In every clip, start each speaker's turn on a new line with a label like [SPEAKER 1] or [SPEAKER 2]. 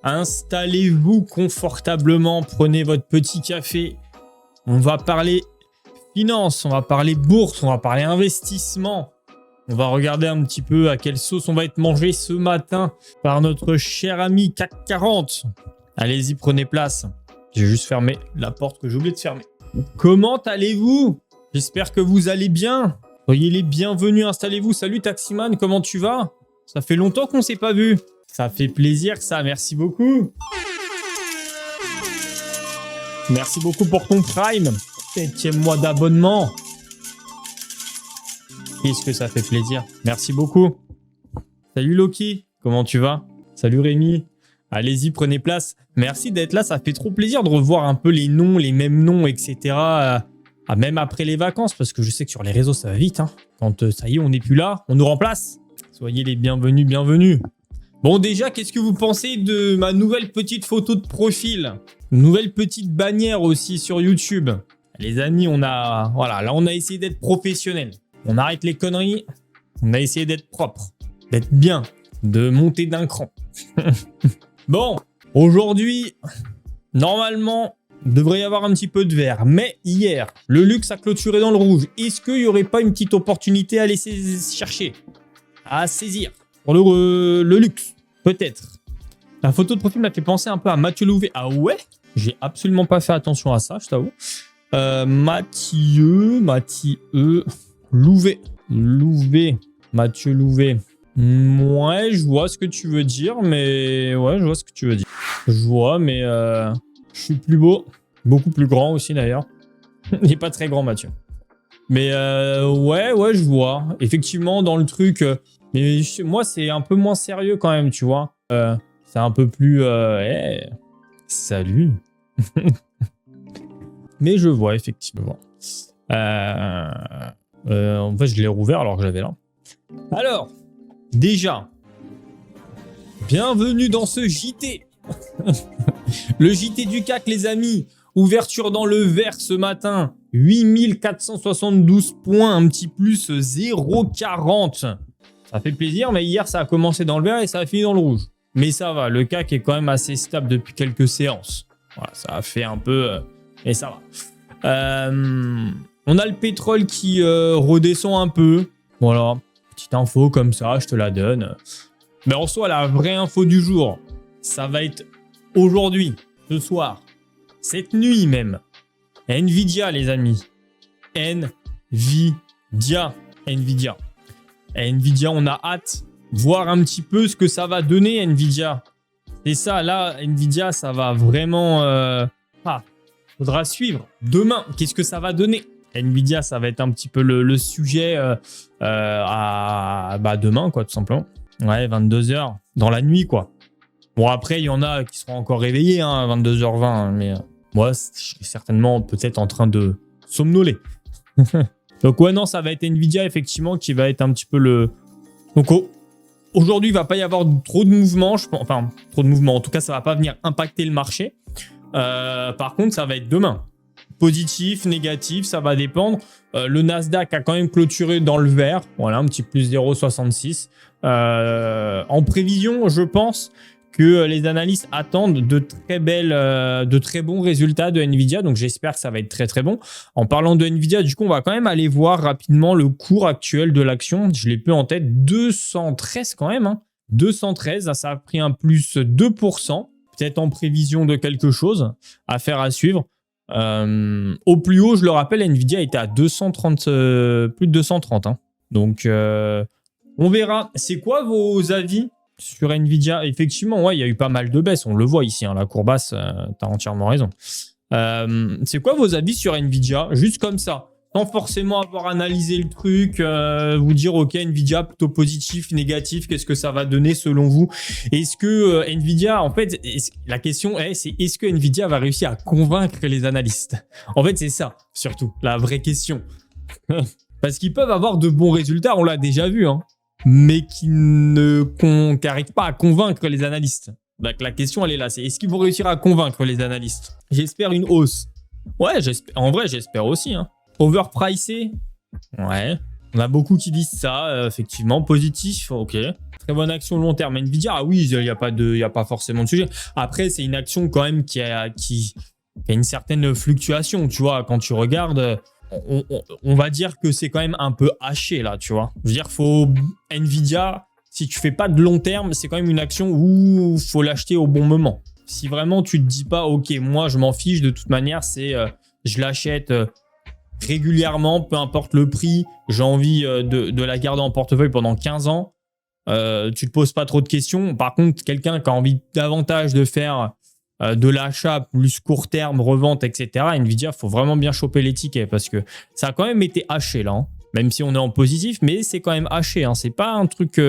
[SPEAKER 1] Installez-vous confortablement, prenez votre petit café. On va parler finance, on va parler bourse, on va parler investissement. On va regarder un petit peu à quelle sauce on va être mangé ce matin par notre cher ami CAC 40. Allez-y, prenez place. J'ai juste fermé la porte que j'ai oublié de fermer. Comment allez-vous? J'espère que vous allez bien. Soyez les bienvenus, installez-vous. Salut Taximan, comment tu vas? Ça fait longtemps qu'on ne s'est pas vu. Ça fait plaisir ça, merci beaucoup. Merci beaucoup pour ton Prime. 7e mois d'abonnement. Qu'est-ce que ça fait plaisir. Merci beaucoup. Salut Loki, comment tu vas? Salut Rémi. Allez-y, prenez place. Merci d'être là, ça fait trop plaisir de revoir un peu les noms, les mêmes noms, etc. Même après les vacances, parce que je sais que sur les réseaux, ça va vite. Hein. Quand ça y est, on n'est plus là, on nous remplace. Soyez les bienvenus, bienvenus. Bon, déjà, qu'est-ce que vous pensez de ma nouvelle petite photo de profil? Nouvelle petite bannière aussi sur YouTube. Les amis, voilà, là, on a essayé d'être professionnel. On arrête les conneries. On a essayé d'être propre, d'être bien, de monter d'un cran. Bon, aujourd'hui, normalement, il devrait y avoir un petit peu de vert. Mais hier, le luxe a clôturé dans le rouge. Est-ce qu'il n'y aurait pas une petite opportunité à laisser chercher, à saisir pour le luxe? Peut-être. La photo de profil m'a fait penser un peu à Mathieu Louvet. Ah ouais? J'ai absolument pas fait attention à ça, je t'avoue. Mathieu Louvet. Mathieu Louvet. Ouais, je vois ce que tu veux dire, mais... Ouais, je vois ce que tu veux dire. Je vois, mais... Je suis plus beau. Beaucoup plus grand aussi, d'ailleurs. Il n'est pas très grand, Mathieu. Mais ouais, je vois. Effectivement, dans le truc... mais moi, c'est un peu moins sérieux quand même, tu vois. C'est un peu plus... salut. Mais je vois, effectivement. En fait, je l'ai rouvert alors que j'avais là. Alors, déjà, bienvenue dans ce JT. Le JT du CAC, les amis. Ouverture dans le vert ce matin. 8472 points, un petit plus 0,40. Ça fait plaisir, mais hier, ça a commencé dans le vert et ça a fini dans le rouge. Mais ça va, le CAC est quand même assez stable depuis quelques séances. Voilà, ça a fait un peu... et ça va. On a le pétrole qui redescend un peu. Voilà, petite info comme ça, je te la donne. Mais en soi, la vraie info du jour, ça va être aujourd'hui, ce soir, cette nuit même. Nvidia, les amis. Nvidia, on a hâte de voir un petit peu ce que ça va donner, Nvidia. Et ça, là, Nvidia, ça va vraiment... faudra suivre. Demain, qu'est-ce que ça va donner? Nvidia, ça va être un petit peu le sujet demain, quoi, tout simplement. Ouais, 22h, dans la nuit, quoi. Bon, après, il y en a qui seront encore réveillés, hein, 22h20, hein, mais moi, je serai certainement peut-être en train de somnoler. Donc, ouais, non, ça va être Nvidia, effectivement, qui va être un petit peu le... Donc, aujourd'hui, il ne va pas y avoir trop de mouvements, je pense. Enfin, trop de mouvements. En tout cas, ça ne va pas venir impacter le marché. Par contre, ça va être demain. Positif, négatif, ça va dépendre. Le Nasdaq a quand même clôturé dans le vert. Voilà, un petit plus 0,66. En prévision, je pense que les analystes attendent de très bons résultats de Nvidia. Donc, j'espère que ça va être très, très bon. En parlant de Nvidia, du coup, on va quand même aller voir rapidement le cours actuel de l'action. Je l'ai plus en tête. 213 quand même. Hein. 213, ça a pris un plus 2%. Peut-être en prévision de quelque chose à faire à suivre. Au plus haut, je le rappelle, Nvidia était à 230, plus de 230. Hein. Donc, on verra. C'est quoi vos avis sur Nvidia? Effectivement, ouais, il y a eu pas mal de baisses. On le voit ici, hein, la courbasse, tu as entièrement raison. C'est quoi vos avis sur Nvidia? Juste comme ça. Sans forcément avoir analysé le truc, vous dire ok, Nvidia plutôt positif, négatif, qu'est-ce que ça va donner selon vous? Est-ce que Nvidia, en fait, la question c'est est-ce que Nvidia va réussir à convaincre les analystes? En fait, c'est ça, surtout, la vraie question. Parce qu'ils peuvent avoir de bons résultats, on l'a déjà vu, hein, mais qui n'arrivent pas à convaincre les analystes. Donc la question, elle est là, c'est est-ce qu'ils vont réussir à convaincre les analystes? J'espère une hausse. Ouais, en vrai, j'espère aussi, hein. Overpricé? Ouais. On a beaucoup qui disent ça, effectivement. Positif? Ok. très bonne action long terme. Nvidia, ah oui, il y a pas forcément de sujet. Après, c'est une action quand même qui a une certaine fluctuation, tu vois. Quand tu regardes, on va dire que c'est quand même un peu haché là, tu vois. Je veux dire, Nvidia, si tu fais pas de long terme, c'est quand même une action où il faut l'acheter au bon moment. Si vraiment tu te dis pas, ok, moi je m'en fiche de toute manière, je l'achète régulièrement, peu importe le prix, j'ai envie de la garder en portefeuille pendant 15 ans, tu te poses pas trop de questions. Par contre, quelqu'un qui a envie davantage de faire de l'achat plus court terme, revente, etc., Nvidia, faut vraiment bien choper les tickets parce que ça a quand même été haché là, hein. Même si on est en positif, mais c'est quand même haché, hein. C'est pas un truc...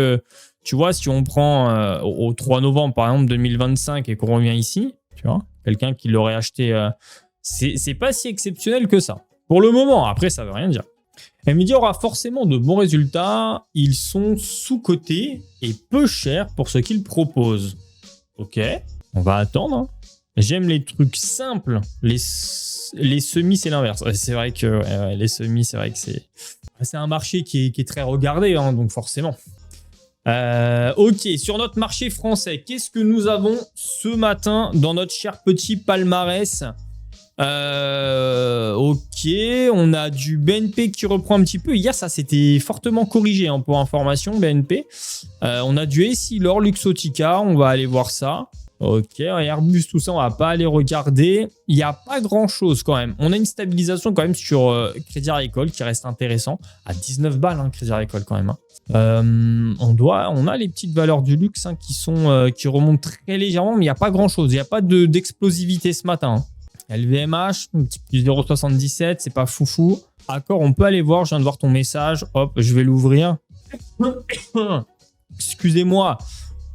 [SPEAKER 1] tu vois, si on prend au 3 novembre, par exemple, 2025 et qu'on revient ici, tu vois, quelqu'un qui l'aurait acheté, c'est pas si exceptionnel que ça. Pour le moment, après, ça veut rien dire. Nvidia aura forcément de bons résultats. Ils sont sous-cotés et peu chers pour ce qu'ils proposent. Ok, on va attendre, hein. J'aime les trucs simples. Les semis, c'est l'inverse. C'est vrai que les semis, c'est vrai que c'est un marché qui est très regardé, hein, donc forcément. Ok, sur notre marché français, qu'est-ce que nous avons ce matin dans notre cher petit palmarès? Ok, on a du BNP qui reprend un petit peu. Hier, ça s'était fortement corrigé, hein, pour information, BNP. On a du Essilor, Luxottica, on va aller voir ça. Ok, Airbus, tout ça, on va pas aller regarder. Il n'y a pas grand-chose quand même. On a une stabilisation quand même sur Crédit Agricole qui reste intéressant. À 19 balles, hein, Crédit Agricole quand même, hein. On a les petites valeurs du luxe, hein, qui remontent très légèrement, mais il n'y a pas grand-chose. Il n'y a pas d'explosivité ce matin, hein. LVMH, un petit plus 0,77, c'est pas foufou. Accor, on peut aller voir, je viens de voir ton message. Hop, je vais l'ouvrir. Excusez-moi.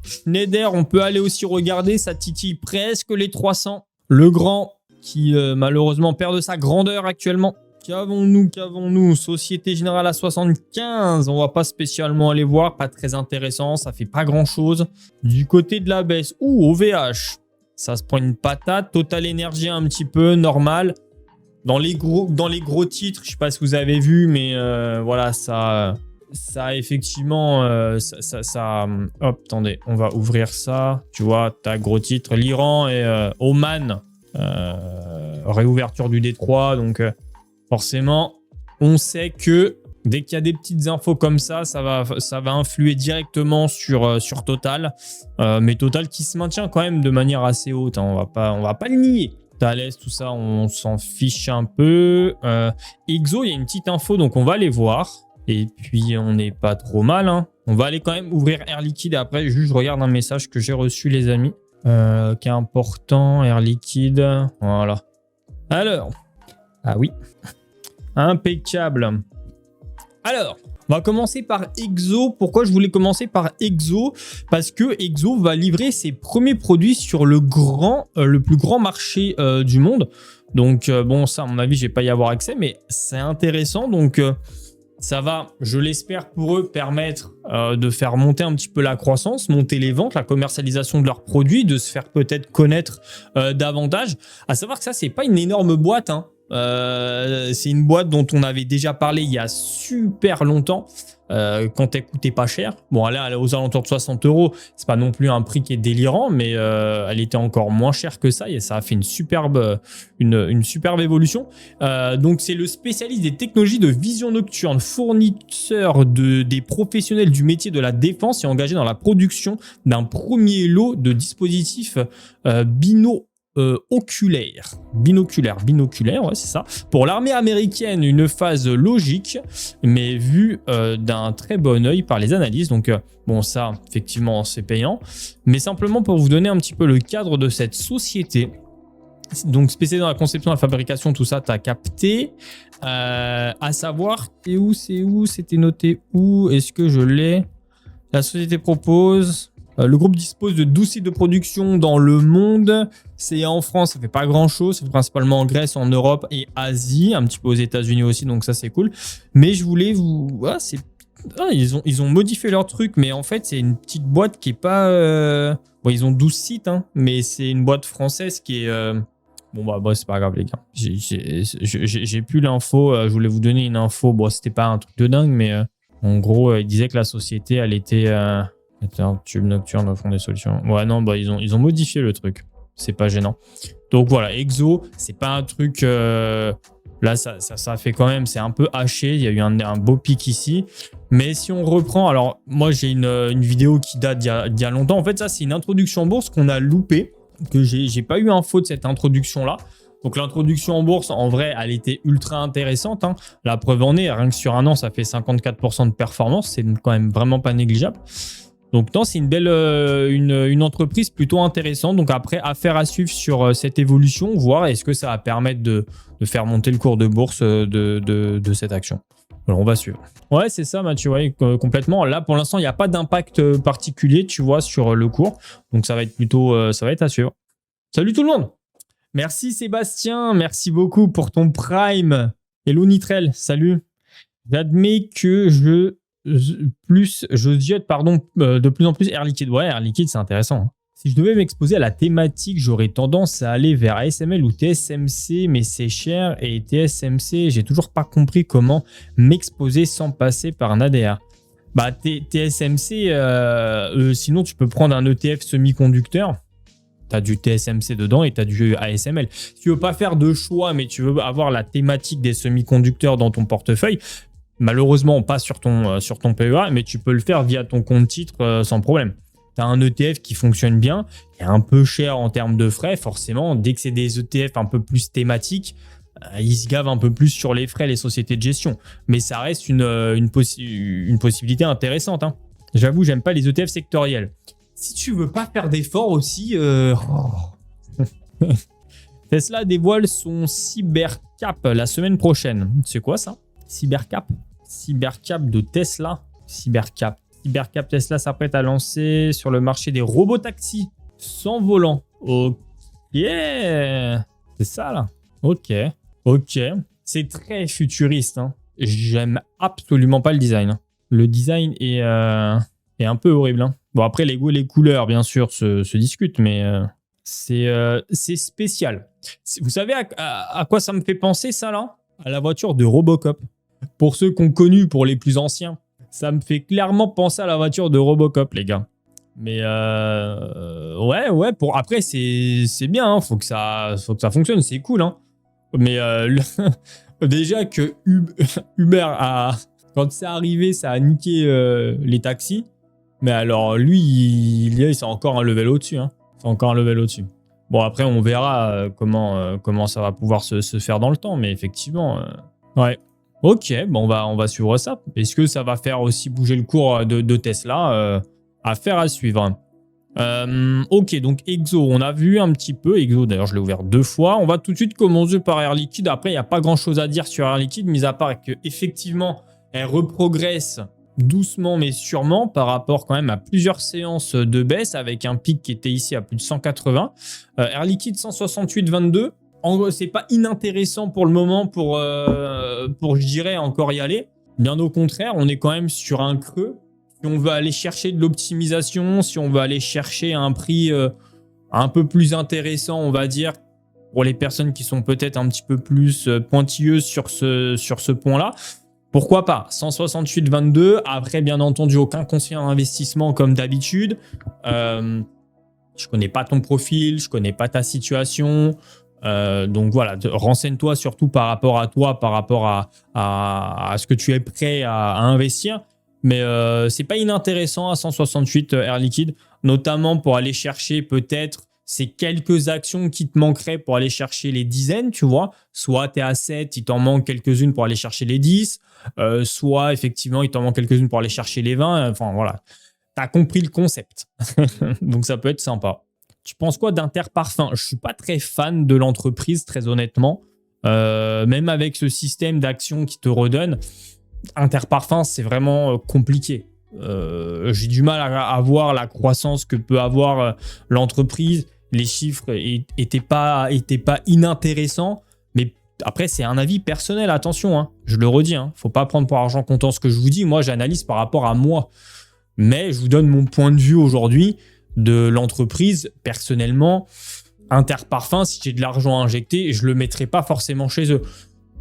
[SPEAKER 1] Schneider, on peut aller aussi regarder, ça titille presque les 300. Le grand, qui malheureusement perd de sa grandeur actuellement. Qu'avons-nous? Société Générale à 75, on va pas spécialement aller voir, pas très intéressant, ça fait pas grand-chose. Du côté de la baisse, OVH, ça se prend une patate. Total Energy un petit peu, normal. Dans les gros titres, je sais pas si vous avez vu, mais voilà, ça effectivement, hop, attendez, on va ouvrir ça. Tu vois, t'as gros titres, l'Iran et Oman, réouverture du Détroit. Donc, forcément, on sait que dès qu'il y a des petites infos comme ça va influer directement sur Total. Mais Total qui se maintient quand même de manière assez haute, hein, on va pas le nier. Thales, tout ça, on s'en fiche un peu. Exo, il y a une petite info, donc on va aller voir. Et puis, on n'est pas trop mal, hein. On va aller quand même ouvrir Air Liquide. Et après, juste, je regarde un message que j'ai reçu, les amis. Qui est important. Air Liquide. Voilà. Alors. Ah oui. Impeccable. Alors, on va commencer par Exo. Pourquoi je voulais commencer par Exo? Parce que Exo va livrer ses premiers produits sur le plus grand marché du monde. Donc, bon, ça, à mon avis, je ne vais pas y avoir accès, mais c'est intéressant. Donc, ça va, je l'espère pour eux, permettre de faire monter un petit peu la croissance, monter les ventes, la commercialisation de leurs produits, de se faire peut-être connaître davantage. À savoir que ça, c'est pas une énorme boîte, hein. C'est une boîte dont on avait déjà parlé il y a super longtemps, quand elle coûtait pas cher. Bon, elle est aux alentours de 60 €. C'est pas non plus un prix qui est délirant, mais elle était encore moins chère que ça et ça a fait une superbe évolution. Donc, c'est le spécialiste des technologies de vision nocturne, fournisseur des professionnels du métier de la défense et engagé dans la production d'un premier lot de dispositifs binoculaire, ouais, c'est ça. Pour l'armée américaine, une phase logique, mais vue d'un très bon œil par les analystes. Donc, bon, ça, effectivement, c'est payant. Mais simplement pour vous donner un petit peu le cadre de cette société. Donc, spécialisé dans la conception, la fabrication, tout ça, tu as capté. À savoir, c'est où, c'était noté où? Est-ce que je l'ai? La société propose... le groupe dispose de 12 sites de production dans le monde. C'est en France, ça fait pas grand-chose. C'est principalement en Grèce, en Europe et Asie. Un petit peu aux États-Unis aussi, donc ça, c'est cool. Mais je voulais vous... Ah, ils ont modifié leur truc, mais en fait, c'est une petite boîte qui est pas... Bon, ils ont 12 sites, hein, mais c'est une boîte française qui est... Bon, bah, c'est pas grave, les gars. J'ai plus l'info. Je voulais vous donner une info. Bon, c'était pas un truc de dingue, mais en gros, il disait que la société, elle était Attends, tube nocturne offrant des solutions. Ouais, non, bah, ils ont modifié le truc. C'est pas gênant. Donc voilà, Exo, c'est pas un truc... là, ça fait quand même... C'est un peu haché. Il y a eu un beau pic ici. Mais si on reprend... Alors, moi, j'ai une vidéo qui date d'il y a longtemps. En fait, ça, c'est une introduction en bourse qu'on a loupée. Que j'ai pas eu info de cette introduction-là. Donc l'introduction en bourse, en vrai, elle était ultra intéressante. Hein. La preuve en est, rien que sur un an, ça fait 54% de performance. C'est quand même vraiment pas négligeable. Donc non, c'est une belle une entreprise plutôt intéressante. Donc après, affaire à suivre sur cette évolution, voir est-ce que ça va permettre de faire monter le cours de bourse de cette action. Alors on va suivre. Ouais, c'est ça, Mathieu, ouais, complètement. Là, pour l'instant, il n'y a pas d'impact particulier, tu vois, sur le cours. Donc ça va être plutôt, ça va être à suivre. Salut tout le monde! Merci Sébastien, merci beaucoup pour ton Prime. Hello Nitrel, salut. J'admets que je ziote de plus en plus Air Liquide. Ouais, Air Liquide, c'est intéressant. Hein. Si je devais m'exposer à la thématique, j'aurais tendance à aller vers ASML ou TSMC, mais c'est cher. Et TSMC, j'ai toujours pas compris comment m'exposer sans passer par un ADR. Bah, TSMC, sinon tu peux prendre un ETF semi-conducteur. Tu as du TSMC dedans et tu as du ASML. Si tu veux pas faire de choix, mais tu veux avoir la thématique des semi-conducteurs dans ton portefeuille, malheureusement pas sur ton PEA, mais tu peux le faire via ton compte titre sans problème. Tu as un ETF qui fonctionne bien, et un peu cher en termes de frais, forcément. Dès que c'est des ETF un peu plus thématiques, ils se gavent un peu plus sur les frais, les sociétés de gestion. Mais ça reste une possibilité intéressante. Hein. J'avoue, j'aime pas les ETF sectoriels. Si tu veux pas faire d'efforts aussi... Tesla dévoile son Cybercap la semaine prochaine. C'est quoi ça? Cybercap de Tesla. Cybercap Tesla s'apprête à lancer sur le marché des robotaxis sans volant. Ok. C'est ça là. Ok. C'est très futuriste. Hein. J'aime absolument pas le design. Hein. Le design est un peu horrible. Hein. Bon, après, les goûts et les couleurs, bien sûr, se discutent, mais c'est spécial. Vous savez à quoi ça me fait penser, ça, là? À la voiture de Robocop. Pour ceux qu'on connu, pour les plus anciens, ça me fait clairement penser à la voiture de Robocop, les gars. Mais ouais, après, c'est bien, hein, faut que ça fonctionne, c'est cool. Hein. Mais déjà que Uber, quand c'est arrivé, ça a niqué les taxis. Mais alors, lui, il c'est encore un level au-dessus. Hein. C'est encore un level au-dessus. Bon, après, on verra comment ça va pouvoir se faire dans le temps. Mais effectivement, ouais. Ok, bon, on va suivre ça. Est-ce que ça va faire aussi bouger le cours de Tesla? Affaire à suivre. Ok, donc Exo, on a vu un petit peu. Exo, d'ailleurs, je l'ai ouvert 2 fois. On va tout de suite commencer par Air Liquide. Après, il n'y a pas grand-chose à dire sur Air Liquide, mis à part qu'effectivement, elle reprogresse doucement mais sûrement par rapport quand même à plusieurs séances de baisse avec un pic qui était ici à plus de 180. Air Liquide 168,22. C'est pas inintéressant pour le moment pour je dirais encore y aller. Bien au contraire, on est quand même sur un creux. Si on veut aller chercher de l'optimisation, si on veut aller chercher un prix un peu plus intéressant, on va dire, pour les personnes qui sont peut-être un petit peu plus pointilleuses sur ce point-là, pourquoi pas 168,22. Après, bien entendu, aucun conseiller en investissement comme d'habitude. Je connais pas ton profil, je connais pas ta situation. Donc voilà, renseigne-toi surtout par rapport à toi, par rapport à ce que tu es prêt à investir. Mais c'est pas inintéressant à 168 Air Liquide, notamment pour aller chercher peut-être ces quelques actions qui te manqueraient pour aller chercher les dizaines, tu vois. Soit tu es à 7, il t'en manque quelques-unes pour aller chercher les 10. Soit effectivement, il t'en manque quelques-unes pour aller chercher les 20. Enfin voilà, tu as compris le concept. Donc ça peut être sympa. Tu penses quoi d'Interparfums? Je ne suis pas très fan de l'entreprise, très honnêtement. Même avec ce système d'action qui te redonne, Interparfums, c'est vraiment compliqué. J'ai du mal à voir la croissance que peut avoir l'entreprise. Les chiffres étaient pas inintéressants. Mais après, c'est un avis personnel, attention. Hein, je le redis, hein, faut pas prendre pour argent comptant ce que je vous dis. Moi, j'analyse par rapport à moi. Mais je vous donne mon point de vue aujourd'hui de l'entreprise. Personnellement, Interparfums, si j'ai de l'argent à injecter, je ne le mettrai pas forcément chez eux.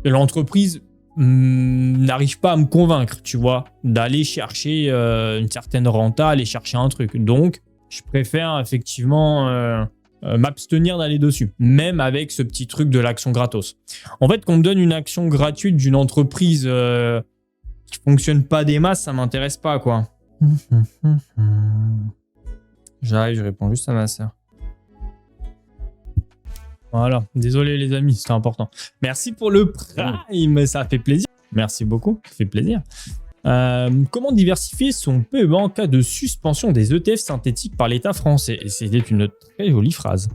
[SPEAKER 1] L'entreprise, n'arrive pas à me convaincre, tu vois, d'aller chercher une certaine renta, aller chercher un truc. Donc, je préfère effectivement m'abstenir d'aller dessus, même avec ce petit truc de l'action gratos. En fait, qu'on me donne une action gratuite d'une entreprise qui fonctionne pas des masses, ça m'intéresse pas, quoi. J'arrive, je réponds juste à ma sœur. Voilà, désolé les amis, c'était important. Merci pour le Prime, ça fait plaisir. Merci beaucoup, ça fait plaisir. Comment diversifier son PEA en cas de suspension des ETF synthétiques par l'État français? Et c'était une très jolie phrase.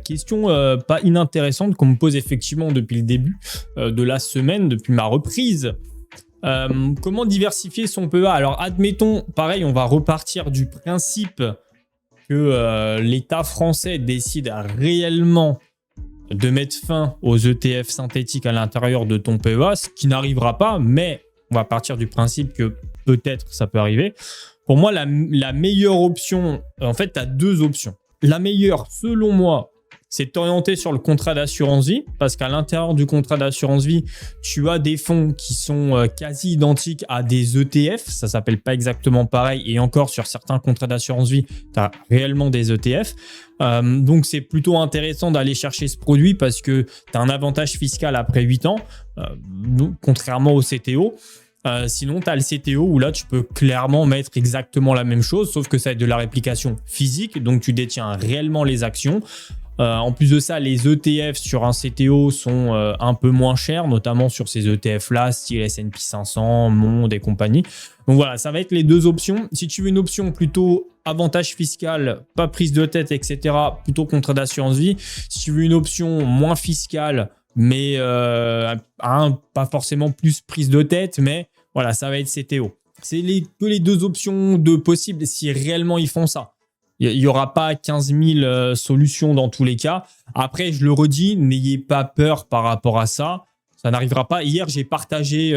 [SPEAKER 1] Question pas inintéressante qu'on me pose effectivement depuis le début de la semaine, depuis ma reprise. Comment diversifier son PEA? Alors admettons, pareil, on va repartir du principe que l'État français décide réellement de mettre fin aux ETF synthétiques à l'intérieur de ton PEA, ce qui n'arrivera pas, mais on va partir du principe que peut-être ça peut arriver. Pour moi, la meilleure option, en fait, tu as deux options. La meilleure, selon moi, c'est de t'orienter sur le contrat d'assurance vie, parce qu'à l'intérieur du contrat d'assurance vie, tu as des fonds qui sont quasi identiques à des ETF. Ça s'appelle pas exactement pareil. Et encore, sur certains contrats d'assurance vie, tu as réellement des ETF. Donc, c'est plutôt intéressant d'aller chercher ce produit parce que tu as un avantage fiscal après 8 ans, contrairement au CTO. Sinon, tu as le CTO où là, tu peux clairement mettre exactement la même chose, sauf que ça va être de la réplication physique. Donc, tu détiens réellement les actions. En plus de ça, les ETF sur un CTO sont un peu moins chers, notamment sur ces ETF-là, style S&P 500, Monde et compagnie. Donc voilà, ça va être les deux options. Si tu veux une option plutôt avantage fiscal, pas prise de tête, etc., plutôt contrat d'assurance vie. Si tu veux une option moins fiscale, mais pas forcément plus prise de tête, mais voilà, ça va être CTO. C'est que les deux options de possibles si réellement ils font ça. Il n'y aura pas 15 000 solutions dans tous les cas. Après, je le redis, n'ayez pas peur par rapport à ça. Ça n'arrivera pas. Hier, j'ai partagé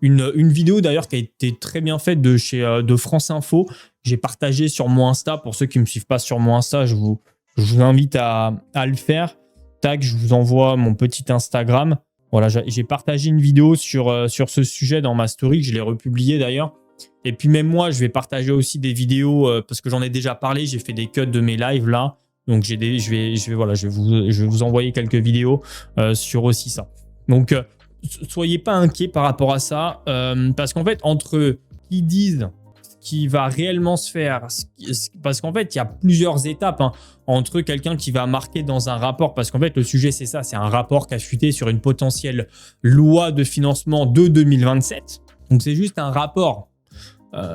[SPEAKER 1] une vidéo d'ailleurs qui a été très bien faite de France Info. J'ai partagé sur mon Insta. Pour ceux qui ne me suivent pas sur mon Insta, je vous invite à le faire. Tac, je vous envoie mon petit Instagram. Voilà, j'ai partagé une vidéo sur ce sujet dans ma story, que je l'ai republiée d'ailleurs. Et puis même moi, je vais partager aussi des vidéos parce que j'en ai déjà parlé. J'ai fait des cuts de mes lives là. Donc, je vais vous envoyer quelques vidéos sur aussi ça. Donc, soyez pas inquiets par rapport à ça. Parce qu'en fait, entre qui disent ce qui va réellement se faire, parce qu'en fait, il y a plusieurs étapes entre quelqu'un qui va marquer dans un rapport. Parce qu'en fait, le sujet, c'est ça. C'est un rapport qui a fuité sur une potentielle loi de financement de 2027. Donc, c'est juste un rapport.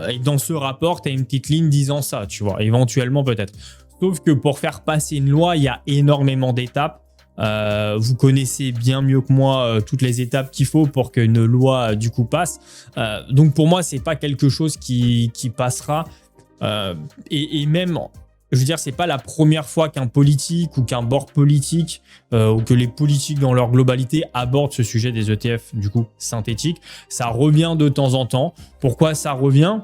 [SPEAKER 1] Et dans ce rapport, tu as une petite ligne disant ça, tu vois, éventuellement peut-être. Sauf que pour faire passer une loi, il y a énormément d'étapes. Vous connaissez bien mieux que moi toutes les étapes qu'il faut pour qu'une loi du coup passe. Donc pour moi, c'est pas quelque chose qui passera. Et même, je veux dire, c'est pas la première fois qu'un politique ou qu'un board politique ou que les politiques dans leur globalité abordent ce sujet des ETF du coup synthétiques. Ça revient de temps en temps. Pourquoi ça revient?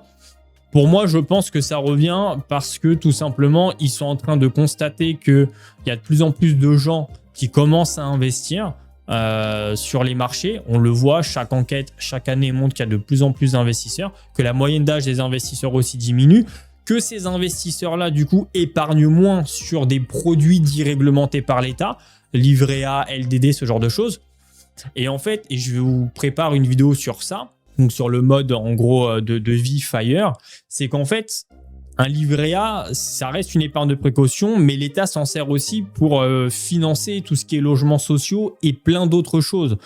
[SPEAKER 1] Pour moi, je pense que ça revient parce que tout simplement, ils sont en train de constater qu'il y a de plus en plus de gens qui commencent à investir sur les marchés. On le voit, chaque enquête, chaque année montre qu'il y a de plus en plus d'investisseurs, que la moyenne d'âge des investisseurs aussi diminue, que ces investisseurs-là, du coup, épargnent moins sur des produits dits réglementés par l'État, livret A, LDD, ce genre de choses. Et en fait, et je vous prépare une vidéo sur ça, donc sur le mode, en gros, de vie FIRE, c'est qu'en fait, un livret A, ça reste une épargne de précaution, mais l'État s'en sert aussi pour financer tout ce qui est logements sociaux et plein d'autres choses.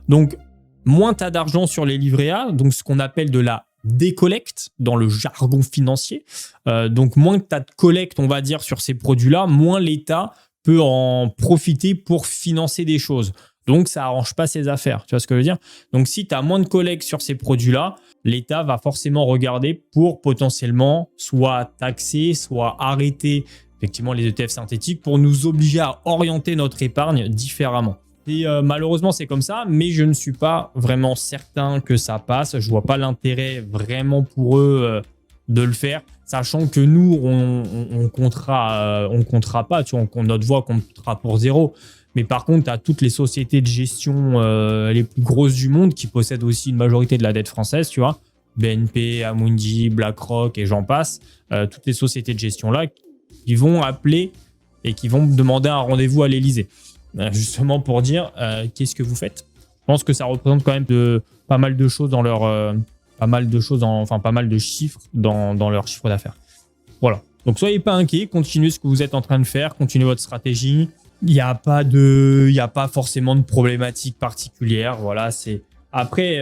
[SPEAKER 1] Donc, moins tu as d'argent sur les livrets A, donc ce qu'on appelle de la décollecte dans le jargon financier. Donc, moins que tu as de collecte, on va dire, sur ces produits-là, moins l'État peut en profiter pour financer des choses. Donc, ça n'arrange pas ses affaires. Tu vois ce que je veux dire? Donc, si tu as moins de collecte sur ces produits-là, l'État va forcément regarder pour potentiellement soit taxer, soit arrêter effectivement les ETF synthétiques pour nous obliger à orienter notre épargne différemment. Et malheureusement, c'est comme ça, mais je ne suis pas vraiment certain que ça passe. Je ne vois pas l'intérêt vraiment pour eux de le faire, sachant que nous, on comptera pas, tu vois, notre voix comptera pour zéro. Mais par contre, tu as toutes les sociétés de gestion les plus grosses du monde qui possèdent aussi une majorité de la dette française, tu vois. BNP, Amundi, BlackRock et j'en passe. Toutes les sociétés de gestion-là qui vont appeler et qui vont demander un rendez-vous à l'Élysée. Justement pour dire qu'est-ce que vous faites. Je pense que ça représente quand même pas mal de choses dans leur... pas mal de chiffres dans leur chiffre d'affaires. Voilà. Donc, soyez pas inquiets, continuez ce que vous êtes en train de faire, continuez votre stratégie. Il n'y a pas forcément de problématique particulière. Voilà, c'est... Après,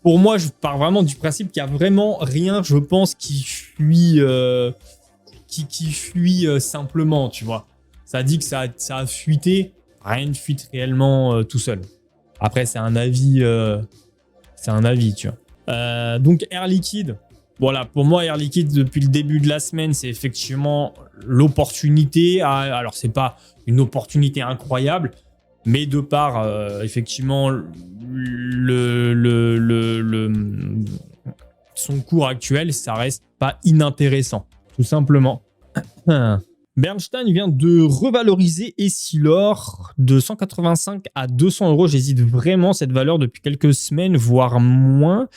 [SPEAKER 1] pour moi, je pars vraiment du principe qu'il n'y a vraiment rien, je pense, qui fuit simplement, tu vois. Ça dit que ça a fuité, rien ne fuite réellement tout seul. Après, c'est un avis, tu vois. Donc, Air Liquide. Voilà, pour moi, Air Liquide, depuis le début de la semaine, c'est effectivement l'opportunité. Alors, c'est pas une opportunité incroyable, mais de par, effectivement, son cours actuel, ça reste pas inintéressant, tout simplement. Bernstein vient de revaloriser Essilor de 185 à 200 euros. J'hésite vraiment cette valeur depuis quelques semaines, voire moins.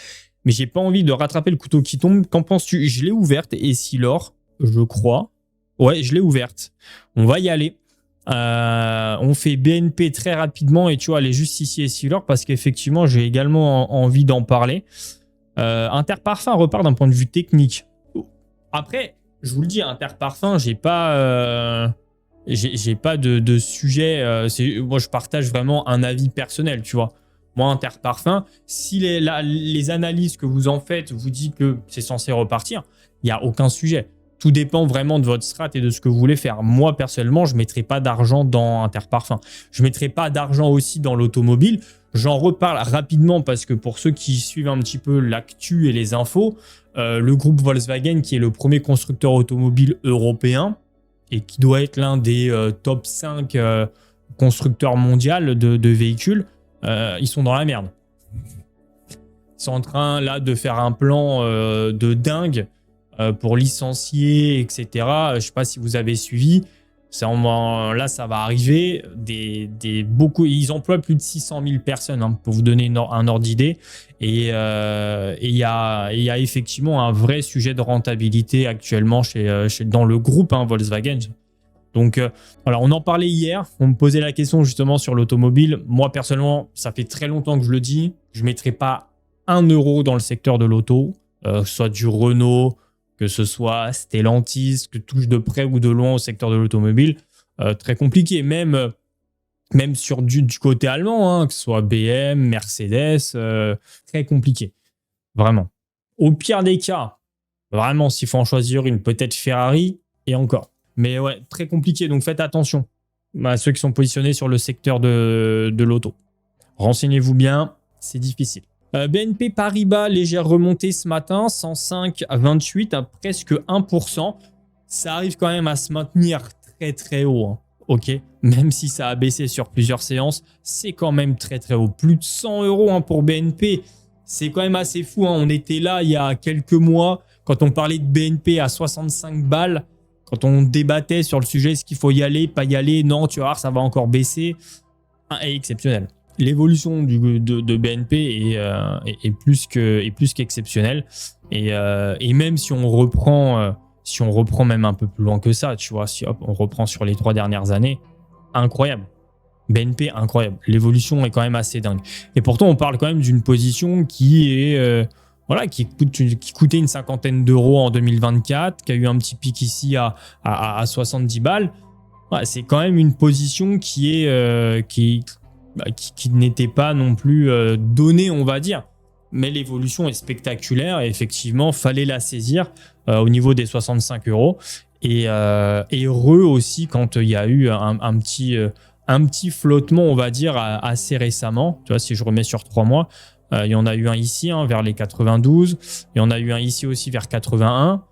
[SPEAKER 1] Mais j'ai pas envie de rattraper le couteau qui tombe. Qu'en penses-tu? Je l'ai ouverte, Essilor, je crois. Ouais, je l'ai ouverte. On va y aller. On fait BNP très rapidement et tu vois, elle est juste ici Essilor parce qu'effectivement, j'ai également envie d'en parler. Interparfum repart d'un point de vue technique. Après, je vous le dis, Interparfum, j'ai pas de sujet. Moi, je partage vraiment un avis personnel, tu vois. Moi, Interparfum, si les analyses que vous en faites vous disent que c'est censé repartir, il n'y a aucun sujet. Tout dépend vraiment de votre strat et de ce que vous voulez faire. Moi, personnellement, je ne mettrai pas d'argent dans Interparfum. Je ne mettrai pas d'argent aussi dans l'automobile. J'en reparle rapidement parce que pour ceux qui suivent un petit peu l'actu et les infos, le groupe Volkswagen, qui est le premier constructeur automobile européen et qui doit être l'un des top 5 constructeurs mondiaux de véhicules, ils sont dans la merde. Ils sont en train là de faire un plan de dingue pour licencier, etc. Je ne sais pas si vous avez suivi. Là, ça va arriver. Ils emploient plus de 600 000 personnes, hein, pour vous donner un ordre d'idée. Et il y a effectivement un vrai sujet de rentabilité actuellement dans le groupe, hein, Volkswagen. Donc, voilà, on en parlait hier. On me posait la question justement sur l'automobile. Moi, personnellement, ça fait très longtemps que je le dis. Je ne mettrai pas 1 euro dans le secteur de l'auto, soit du Renault, que ce soit Stellantis, que touche de près ou de loin au secteur de l'automobile. Très compliqué. Même sur du côté allemand, hein, que ce soit BM, Mercedes, très compliqué. Vraiment. Au pire des cas, vraiment, s'il faut en choisir une, peut-être Ferrari et encore. Mais ouais, très compliqué, donc faites attention à ceux qui sont positionnés sur le secteur de l'auto. Renseignez-vous bien, c'est difficile. BNP Paribas, légère remontée ce matin, 105 à 28, à presque 1%. Ça arrive quand même à se maintenir très très haut, hein. Ok, même si ça a baissé sur plusieurs séances, c'est quand même très très haut. Plus de 100 euros, hein, pour BNP, c'est quand même assez fou, hein. On était là il y a quelques mois, quand on parlait de BNP à 65 balles, quand on débattait sur le sujet, est-ce qu'il faut y aller, pas y aller, non, tu vas voir, ça va encore baisser. Est exceptionnel. L'évolution de BNP est plus qu'exceptionnelle. Et même si on reprend même un peu plus loin que ça, tu vois, si hop, on reprend sur les 3 dernières années, incroyable. BNP, incroyable. L'évolution est quand même assez dingue. Et pourtant, on parle quand même d'une position qui coûtait une 50aine d'euros en 2024, qui a eu un petit pic ici à 70 balles. Ouais, c'est quand même une position qui n'était pas non plus donnée, on va dire. Mais l'évolution est spectaculaire et effectivement, fallait la saisir au niveau des 65 euros. Et heureux aussi quand il y a eu un petit flottement, on va dire, assez récemment. Tu vois, si je remets sur 3 mois, il y en a eu un ici, hein, vers les 92. Il y en a eu un ici aussi vers 80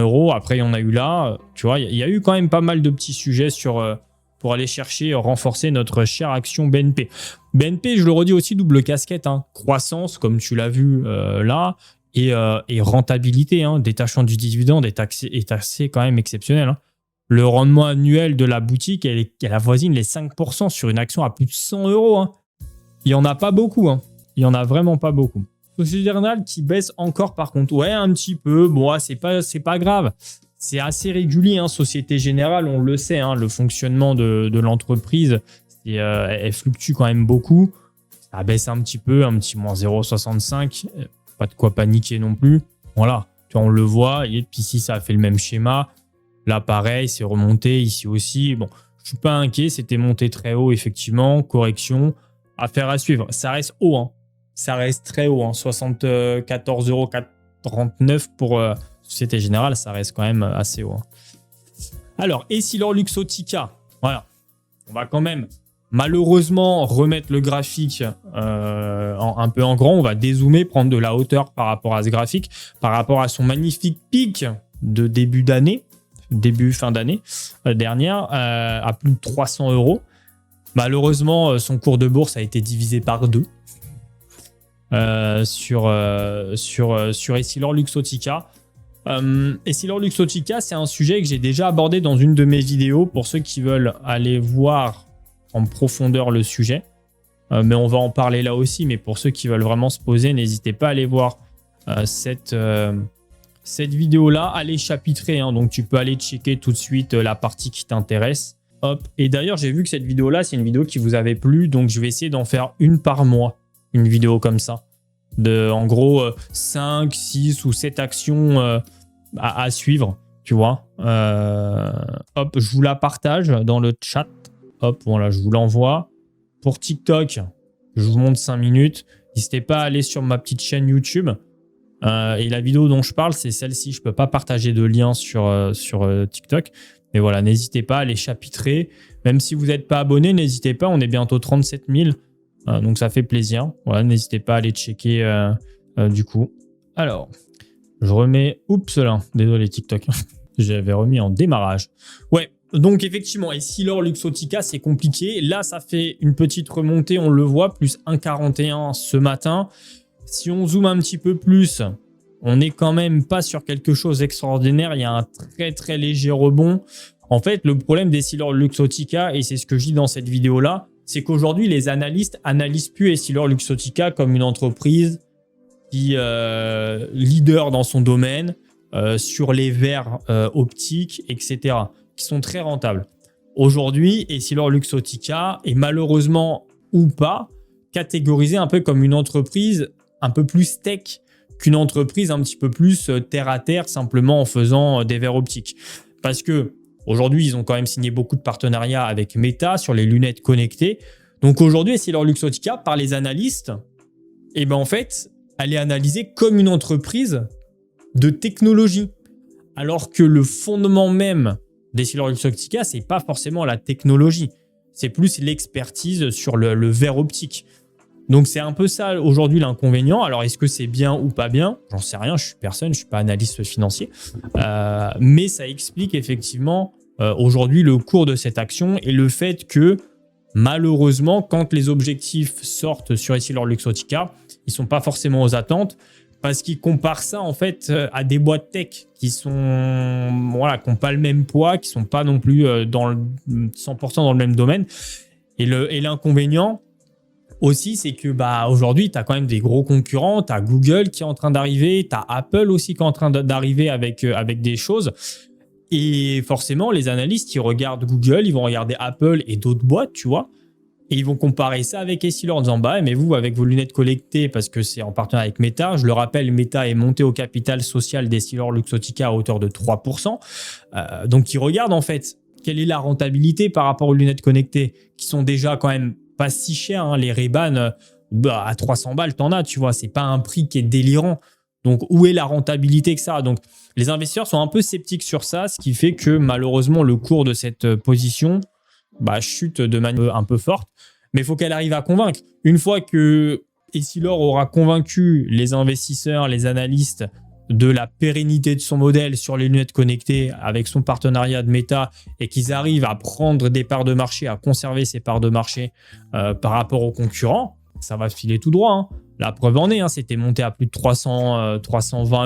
[SPEAKER 1] euros. Après, il y en a eu là. Tu vois, il y a eu quand même pas mal de petits sujets pour aller chercher, renforcer notre chère action BNP. BNP, je le redis aussi, double casquette, hein. Croissance, comme tu l'as vu là, et rentabilité, hein. Détachement du dividende est assez quand même exceptionnel, hein. Le rendement annuel de la boutique, elle avoisine les 5% sur une action à plus de 100 euros. Hein. Il n'y en a pas beaucoup. Hein. Il n'y en a vraiment pas beaucoup. Société Générale qui baisse encore par contre. Ouais, un petit peu. Bon, c'est pas grave. C'est assez régulier. Hein. Société Générale, on le sait, hein, le fonctionnement de l'entreprise, elle fluctue quand même beaucoup. Ça baisse un petit peu, un petit moins 0,65. Pas de quoi paniquer non plus. Voilà, tu vois, on le voit. Et puis ici, ça a fait le même schéma. Là, pareil, c'est remonté. Ici aussi. Bon, je suis pas inquiet. C'était monté très haut, effectivement. Correction. Affaire à suivre. Ça reste haut. Hein. Ça reste très haut. Hein. 74,39 € pour Société Générale. Ça reste quand même assez haut. Hein. Alors, EssilorLuxottica. Voilà. On va quand même malheureusement remettre le graphique un peu en grand. On va dézoomer, prendre de la hauteur par rapport à ce graphique, par rapport à son magnifique pic de fin d'année dernière, à plus de 300 €. Malheureusement, son cours de bourse a été divisé par 2 sur EssilorLuxottica. EssilorLuxottica, c'est un sujet que j'ai déjà abordé dans une de mes vidéos pour ceux qui veulent aller voir en profondeur le sujet. Mais on va en parler là aussi. Mais pour ceux qui veulent vraiment se poser, n'hésitez pas à aller voir cette vidéo-là. Elle est chapitrée, hein, donc tu peux aller checker tout de suite la partie qui t'intéresse. Hop. Et d'ailleurs, j'ai vu que cette vidéo-là, c'est une vidéo qui vous avait plu. Donc, je vais essayer d'en faire une par mois. Une vidéo comme ça. En gros, 5, 6 ou 7 actions à suivre, tu vois. Hop, je vous la partage dans le chat. Hop, voilà, je vous l'envoie. Pour TikTok, je vous montre 5 minutes. N'hésitez pas à aller sur ma petite chaîne YouTube. Et la vidéo dont je parle, c'est celle-ci. Je ne peux pas partager de lien sur TikTok. Mais voilà, n'hésitez pas à les chapitrer. Même si vous n'êtes pas abonné, n'hésitez pas. On est bientôt 37 000. Donc ça fait plaisir. Voilà, n'hésitez pas à aller checker du coup. Alors, je remets... Oups là, désolé TikTok. J'avais remis en démarrage. Ouais, donc effectivement, EssilorLuxottica, c'est compliqué. Là, ça fait une petite remontée, on le voit, plus 1,41 ce matin. Si on zoome un petit peu plus, on n'est quand même pas sur quelque chose d'extraordinaire. Il y a un très très léger rebond. En fait, le problème d'EssilorLuxottica, et c'est ce que je dis dans cette vidéo-là, c'est qu'aujourd'hui, les analystes analysent plus EssilorLuxottica comme une entreprise qui leader dans son domaine, sur les verres optiques, etc., qui sont très rentables. Aujourd'hui, EssilorLuxottica est malheureusement ou pas catégorisé un peu comme une entreprise un peu plus tech qu'une entreprise un petit peu plus terre à terre, simplement en faisant des verres optiques. Parce que aujourd'hui, ils ont quand même signé beaucoup de partenariats avec Meta sur les lunettes connectées. Donc aujourd'hui, EssilorLuxottica, par les analystes, et ben en fait, elle est analysée comme une entreprise de technologie. Alors que le fondement même d'EssilorLuxottica, ce n'est pas forcément la technologie. C'est plus l'expertise sur le verre optique. Donc, c'est un peu ça aujourd'hui l'inconvénient. Alors, est-ce que c'est bien ou pas bien? J'en sais rien, je suis personne, je ne suis pas analyste financier. Mais ça explique effectivement aujourd'hui le cours de cette action et le fait que malheureusement, quand les objectifs sortent sur EssilorLuxottica, ils ne sont pas forcément aux attentes parce qu'ils comparent ça en fait à des boîtes tech qui sont voilà, qui n'ont pas le même poids, qui ne sont pas non plus 100% dans le même domaine. Et l'inconvénient aussi, c'est que aujourd'hui, tu as quand même des gros concurrents. Tu as Google qui est en train d'arriver, tu as Apple aussi qui est en train d'arriver avec des choses. Et forcément, les analystes, ils regardent Google, ils vont regarder Apple et d'autres boîtes, tu vois. Et ils vont comparer ça avec Essilor en disant mais vous, avec vos lunettes collectées, parce que c'est en partenariat avec Meta, je le rappelle, Meta est monté au capital social d'EssilorLuxottica à hauteur de 3%. Donc, ils regardent en fait quelle est la rentabilité par rapport aux lunettes connectées qui sont déjà quand même pas si chères. Hein. Les Ray-Ban, à 300 balles, t'en as, tu vois. C'est pas un prix qui est délirant. Donc, où est la rentabilité que ça? Donc, les investisseurs sont un peu sceptiques sur ça, ce qui fait que malheureusement, le cours de cette position chute de manière un peu forte. Mais il faut qu'elle arrive à convaincre. Une fois que Essilor aura convaincu les investisseurs, les analystes de la pérennité de son modèle sur les lunettes connectées avec son partenariat de Meta et qu'ils arrivent à prendre des parts de marché, à conserver ces parts de marché par rapport aux concurrents, ça va filer tout droit. Hein. La preuve en est, hein, c'était monté à plus de 320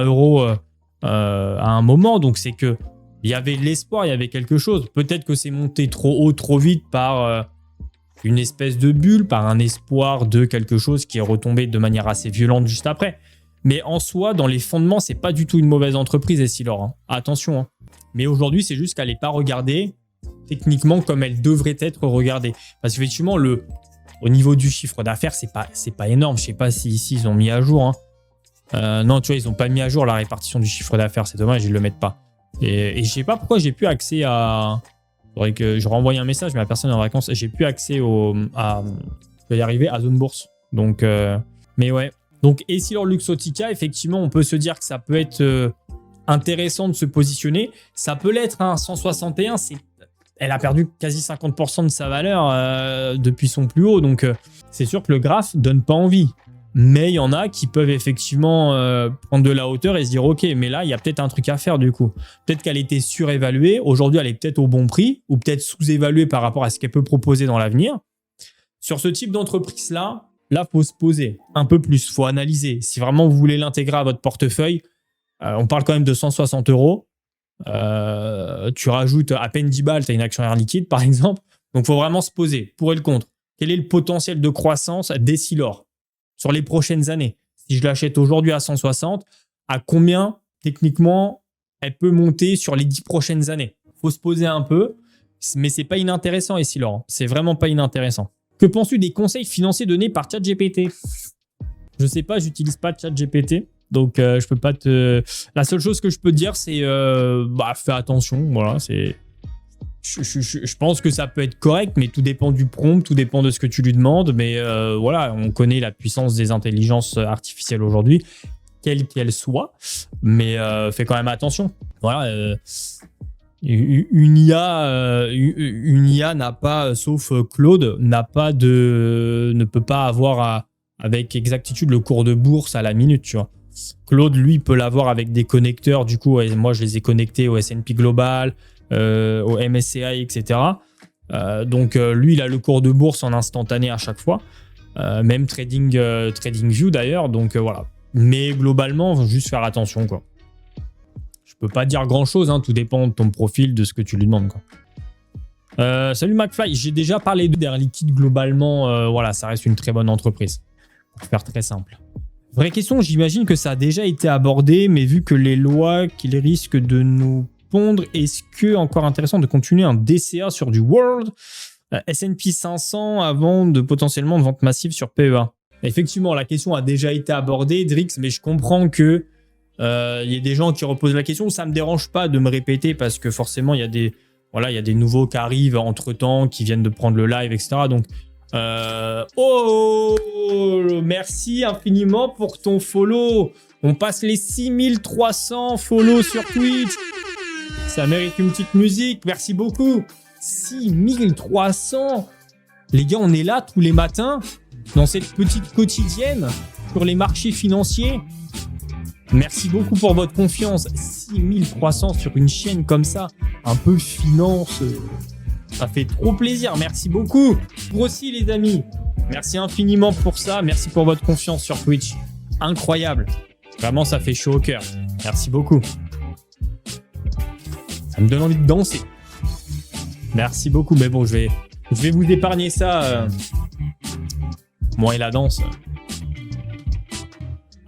[SPEAKER 1] € à un moment. Donc, c'est que il y avait de l'espoir, il y avait quelque chose. Peut-être que c'est monté trop haut, trop vite par une espèce de bulle, par un espoir de quelque chose qui est retombé de manière assez violente juste après. Mais en soi, dans les fondements, c'est pas du tout une mauvaise entreprise, Essilor. Hein. Attention. Hein. Mais aujourd'hui, c'est juste qu'elle n'est pas regardée techniquement comme elle devrait être regardée. Parce qu'effectivement, au niveau du chiffre d'affaires, c'est pas énorme. Je sais pas si ici, ils ont mis à jour. Hein. Non, tu vois, ils n'ont pas mis à jour la répartition du chiffre d'affaires. C'est dommage, ils le mettent pas. Et je sais pas pourquoi j'ai plus accès à... Faudrait que je renvoie un message, mais la personne est en vacances. J'ai plus accès je vais y arriver, à Zone Bourse. Donc, mais ouais. Donc, Essilor Luxottica, effectivement, on peut se dire que ça peut être intéressant de se positionner. Ça peut l'être, hein. 161, elle a perdu quasi 50% de sa valeur depuis son plus haut. Donc, c'est sûr que le graphe donne pas envie. Mais il y en a qui peuvent effectivement prendre de la hauteur et se dire « Ok, mais là, il y a peut-être un truc à faire du coup. Peut-être qu'elle était surévaluée. Aujourd'hui, elle est peut-être au bon prix ou peut-être sous-évaluée par rapport à ce qu'elle peut proposer dans l'avenir. » Sur ce type d'entreprise-là, il faut se poser un peu plus. Il faut analyser. Si vraiment vous voulez l'intégrer à votre portefeuille, on parle quand même de 160 €. Tu rajoutes à peine 10 balles, tu as une action Air Liquide par exemple. Donc, il faut vraiment se poser pour et le contre. Quel est le potentiel de croissance d'Essilor sur les prochaines années? Si je l'achète aujourd'hui à 160, à combien techniquement elle peut monter sur les 10 prochaines années? Il faut se poser un peu, mais c'est pas inintéressant Essilor. C'est vraiment pas inintéressant. Que penses-tu des conseils financiers donnés par ChatGPT? Je sais pas, j'utilise pas ChatGPT. Donc, je peux pas te... La seule chose que je peux te dire, c'est fais attention. Voilà, c'est... Je pense que ça peut être correct, mais tout dépend du prompt, tout dépend de ce que tu lui demandes. Mais voilà, on connaît la puissance des intelligences artificielles aujourd'hui, quelle qu'elle soit. Mais fais quand même attention. Voilà, une IA n'a pas, sauf Claude, ne peut pas avoir avec exactitude le cours de bourse à la minute, tu vois. Claude, lui, peut l'avoir avec des connecteurs. Du coup, moi, je les ai connectés au S&P Global, au MSCI, etc. Donc, lui, il a le cours de bourse en instantané à chaque fois. Même TradingView, d'ailleurs. Donc, voilà. Mais globalement, faut juste faire attention, quoi. Je peux pas dire grand-chose. Hein, tout dépend de ton profil, de ce que tu lui demandes, quoi. Salut McFly. J'ai déjà parlé d'Air Liquide. Globalement, voilà, ça reste une très bonne entreprise. Pour faire très simple. Vraie question, j'imagine que ça a déjà été abordé, mais vu que les lois qu'ils risquent de nous pondre, est-ce que encore intéressant de continuer un DCA sur du World S&P 500 avant de potentiellement de vente massive sur PEA? Effectivement, la question a déjà été abordée, Drix, mais je comprends que y ait des gens qui reposent la question. Ça me dérange pas de me répéter parce que forcément, il y a des nouveaux qui arrivent entre-temps, qui viennent de prendre le live, etc. Donc, merci infiniment pour ton follow. On passe les 6300 follow sur Twitch. Ça mérite une petite musique. Merci beaucoup. 6300. Les gars, on est là tous les matins dans cette petite quotidienne sur les marchés financiers. Merci beaucoup pour votre confiance. 6300 sur une chaîne comme ça, un peu finance. Ça fait trop plaisir. Merci beaucoup. Vous aussi, les amis. Merci infiniment pour ça. Merci pour votre confiance sur Twitch. Incroyable. Vraiment, ça fait chaud au cœur. Merci beaucoup. Ça me donne envie de danser. Merci beaucoup. Mais bon, je vais vous épargner ça. Moi et la danse.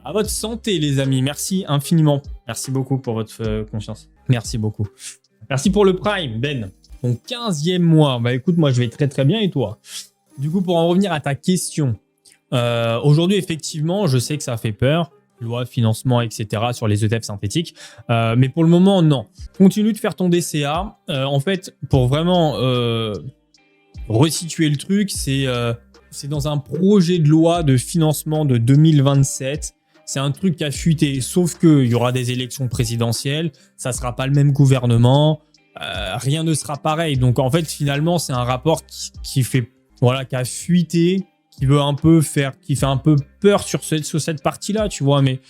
[SPEAKER 1] À votre santé, les amis. Merci infiniment. Merci beaucoup pour votre confiance. Merci beaucoup. Merci pour le Prime, Ben. Ton 15e mois. Bah écoute, moi je vais très très bien et toi? Du coup, pour en revenir à ta question, aujourd'hui effectivement, je sais que ça fait peur, loi, financement, etc. sur les ETF synthétiques, mais pour le moment, non. Continue de faire ton DCA. En fait, pour vraiment resituer le truc, c'est dans un projet de loi de financement de 2027. C'est un truc qui a fuité, sauf qu'il y aura des élections présidentielles, ça ne sera pas le même gouvernement. Rien ne sera pareil. Donc en fait finalement c'est un rapport qui a fuité, qui fait un peu peur sur cette partie-là, tu vois. Mais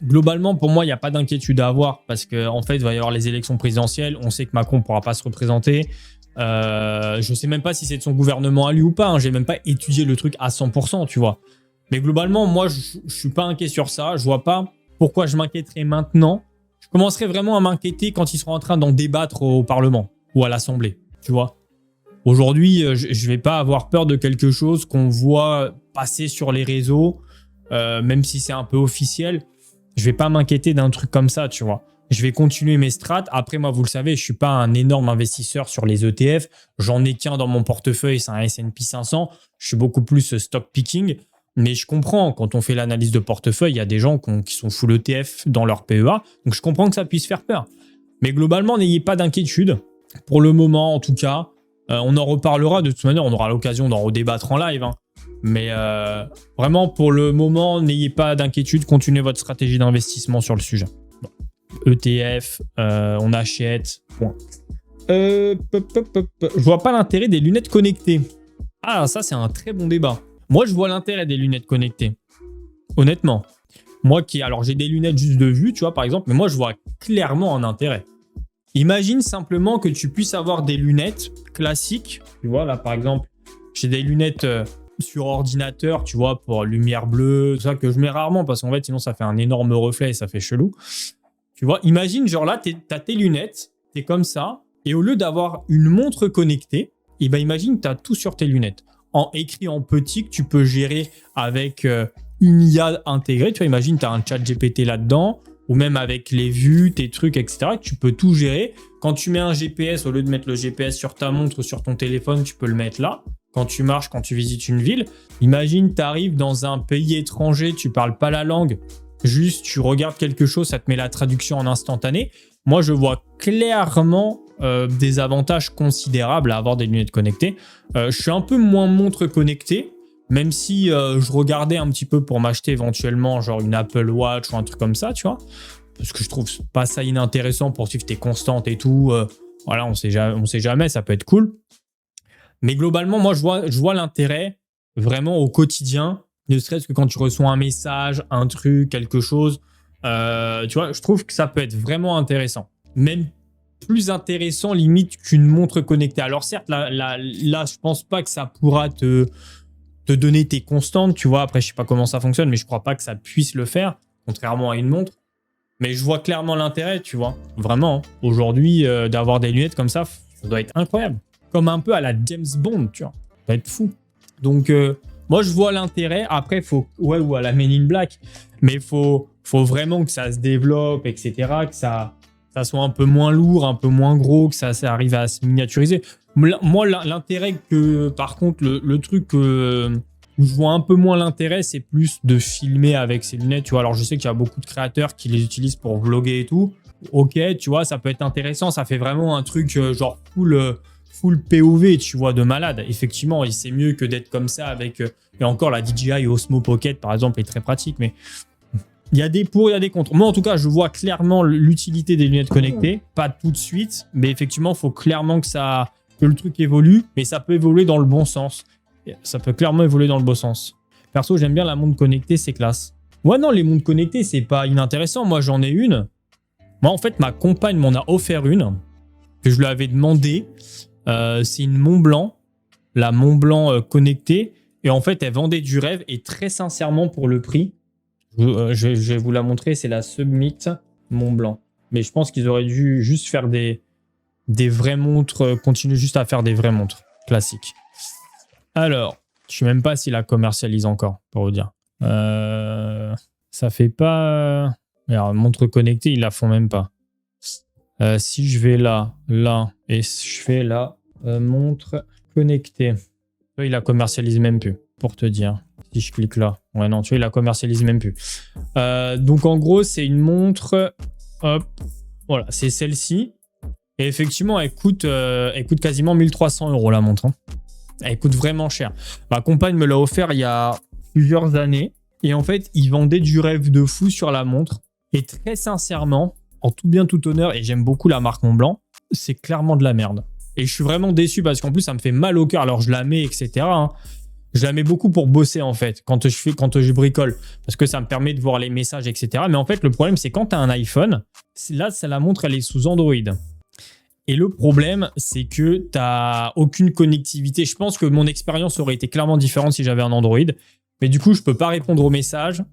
[SPEAKER 1] globalement pour moi il n'y a pas d'inquiétude à avoir parce que en fait il va y avoir les élections présidentielles. On sait que Macron ne pourra pas se représenter. Je sais même pas si c'est de son gouvernement à lui ou pas. Hein. J'ai même pas étudié le truc à 100%, tu vois. Mais globalement moi je suis pas inquiet sur ça. Je vois pas pourquoi je m'inquiéterais maintenant. Je commencerai vraiment à m'inquiéter quand ils seront en train d'en débattre au Parlement ou à l'Assemblée, tu vois. Aujourd'hui, je vais pas avoir peur de quelque chose qu'on voit passer sur les réseaux, même si c'est un peu officiel. Je vais pas m'inquiéter d'un truc comme ça, tu vois. Je vais continuer mes strats. Après, moi, vous le savez, je suis pas un énorme investisseur sur les ETF. J'en ai qu'un dans mon portefeuille, c'est un S&P 500. Je suis beaucoup plus stock picking. Mais je comprends, quand on fait l'analyse de portefeuille, il y a des gens qui sont full ETF dans leur PEA. Donc, je comprends que ça puisse faire peur. Mais globalement, n'ayez pas d'inquiétude. Pour le moment, en tout cas, on en reparlera. De toute manière, on aura l'occasion d'en redébattre en live. Hein. Mais vraiment, pour le moment, n'ayez pas d'inquiétude. Continuez votre stratégie d'investissement sur le sujet. Bon. ETF, on achète. Point. Je vois pas l'intérêt des lunettes connectées. Ah, ça, c'est un très bon débat. Moi, je vois l'intérêt des lunettes connectées. Honnêtement. Moi alors j'ai des lunettes juste de vue, tu vois, par exemple, mais moi, je vois clairement un intérêt. Imagine simplement que tu puisses avoir des lunettes classiques. Tu vois, là, par exemple, j'ai des lunettes sur ordinateur, tu vois, pour lumière bleue, tout ça, que je mets rarement parce qu'en fait, sinon, ça fait un énorme reflet et ça fait chelou. Tu vois, imagine, genre là, t'as tes lunettes, t'es comme ça, et au lieu d'avoir une montre connectée, eh ben, imagine, t'as tout sur tes lunettes. Écrit en petit que tu peux gérer avec une IA intégrée. Tu vois, imagine, tu as un chat GPT là-dedans, ou même avec les vues, tes trucs, etc. Tu peux tout gérer. Quand tu mets un GPS, au lieu de mettre le GPS sur ta montre ou sur ton téléphone, tu peux le mettre là. Quand tu marches, quand tu visites une ville, imagine, tu arrives dans un pays étranger, tu parles pas la langue, juste tu regardes quelque chose, ça te met la traduction en instantané. Moi, je vois clairement des avantages considérables à avoir des lunettes connectées. Je suis un peu moins montre connectée, même si je regardais un petit peu pour m'acheter éventuellement genre une Apple Watch ou un truc comme ça, tu vois. Parce que je trouve pas ça inintéressant pour suivre tes constantes et tout. Voilà, on sait jamais, ça peut être cool. Mais globalement, moi, je vois l'intérêt vraiment au quotidien, ne serait-ce que quand tu reçois un message, un truc, quelque chose. Tu vois, je trouve que ça peut être vraiment intéressant. Même plus intéressant limite qu'une montre connectée. Alors certes, là, je pense pas que ça pourra te donner tes constantes, tu vois. Après, je sais pas comment ça fonctionne, mais je crois pas que ça puisse le faire, contrairement à une montre. Mais je vois clairement l'intérêt, tu vois. Vraiment, aujourd'hui, d'avoir des lunettes comme ça doit être incroyable. Comme un peu à la James Bond, tu vois. Ça doit être fou. Donc, moi, je vois l'intérêt. Après, ou à la Men in Black. Mais faut vraiment que ça se développe, etc. Que ça soit un peu moins lourd, un peu moins gros, que ça arrive à se miniaturiser. Moi, l'intérêt que, par contre, le truc où je vois un peu moins l'intérêt, c'est plus de filmer avec ces lunettes. Tu vois, alors je sais qu'il y a beaucoup de créateurs qui les utilisent pour vlogger et tout. Ok, tu vois, ça peut être intéressant. Ça fait vraiment un truc genre full POV, tu vois, de malade. Effectivement, c'est mieux que d'être comme ça avec... et encore, la DJI Osmo Pocket, par exemple, est très pratique, mais... Il y a des pour, il y a des contre. Moi, en tout cas, je vois clairement l'utilité des lunettes connectées. Pas tout de suite, mais effectivement, il faut clairement que le truc évolue, mais ça peut évoluer dans le bon sens. Ça peut clairement évoluer dans le bon sens. Perso, j'aime bien la montre connectée, c'est classe. Ouais, non, les montres connectées, c'est pas inintéressant. Moi, j'en ai une. Moi, en fait, ma compagne m'en a offert une, que je lui avais demandé. C'est une Montblanc, la Montblanc connectée. Et en fait, elle vendait du rêve. Et très sincèrement, pour le prix, je vais vous la montrer, c'est la Summit Montblanc. Mais je pense qu'ils auraient dû juste faire des vraies montres, continuer juste à faire des vraies montres classiques. Alors, je ne sais même pas s'ils la commercialisent encore, pour vous dire. Ça fait pas... Alors, montre connectée, ils la font même pas. Si je vais là, et je fais la montre connectée, ils la commercialisent même plus, pour te dire. Si je clique là. Ouais, non, tu vois, il la commercialise même plus. Donc, en gros, c'est une montre. Hop. Voilà, c'est celle-ci. Et effectivement, elle coûte quasiment 1 300 € la montre. Hein. Elle coûte vraiment cher. Ma compagne me l'a offert il y a plusieurs années. Et en fait, ils vendaient du rêve de fou sur la montre. Et très sincèrement, en tout bien, tout honneur, et j'aime beaucoup la marque Montblanc, c'est clairement de la merde. Et je suis vraiment déçu parce qu'en plus, ça me fait mal au cœur. Alors, je la mets, etc. Hein. Je la mets beaucoup pour bosser, en fait, quand je bricole. Parce que ça me permet de voir les messages, etc. Mais en fait, le problème, c'est quand tu as un iPhone, là, la montre, elle est sous Android. Et le problème, c'est que tu n'as aucune connectivité. Je pense que mon expérience aurait été clairement différente si j'avais un Android. Mais du coup, je ne peux pas répondre aux messages.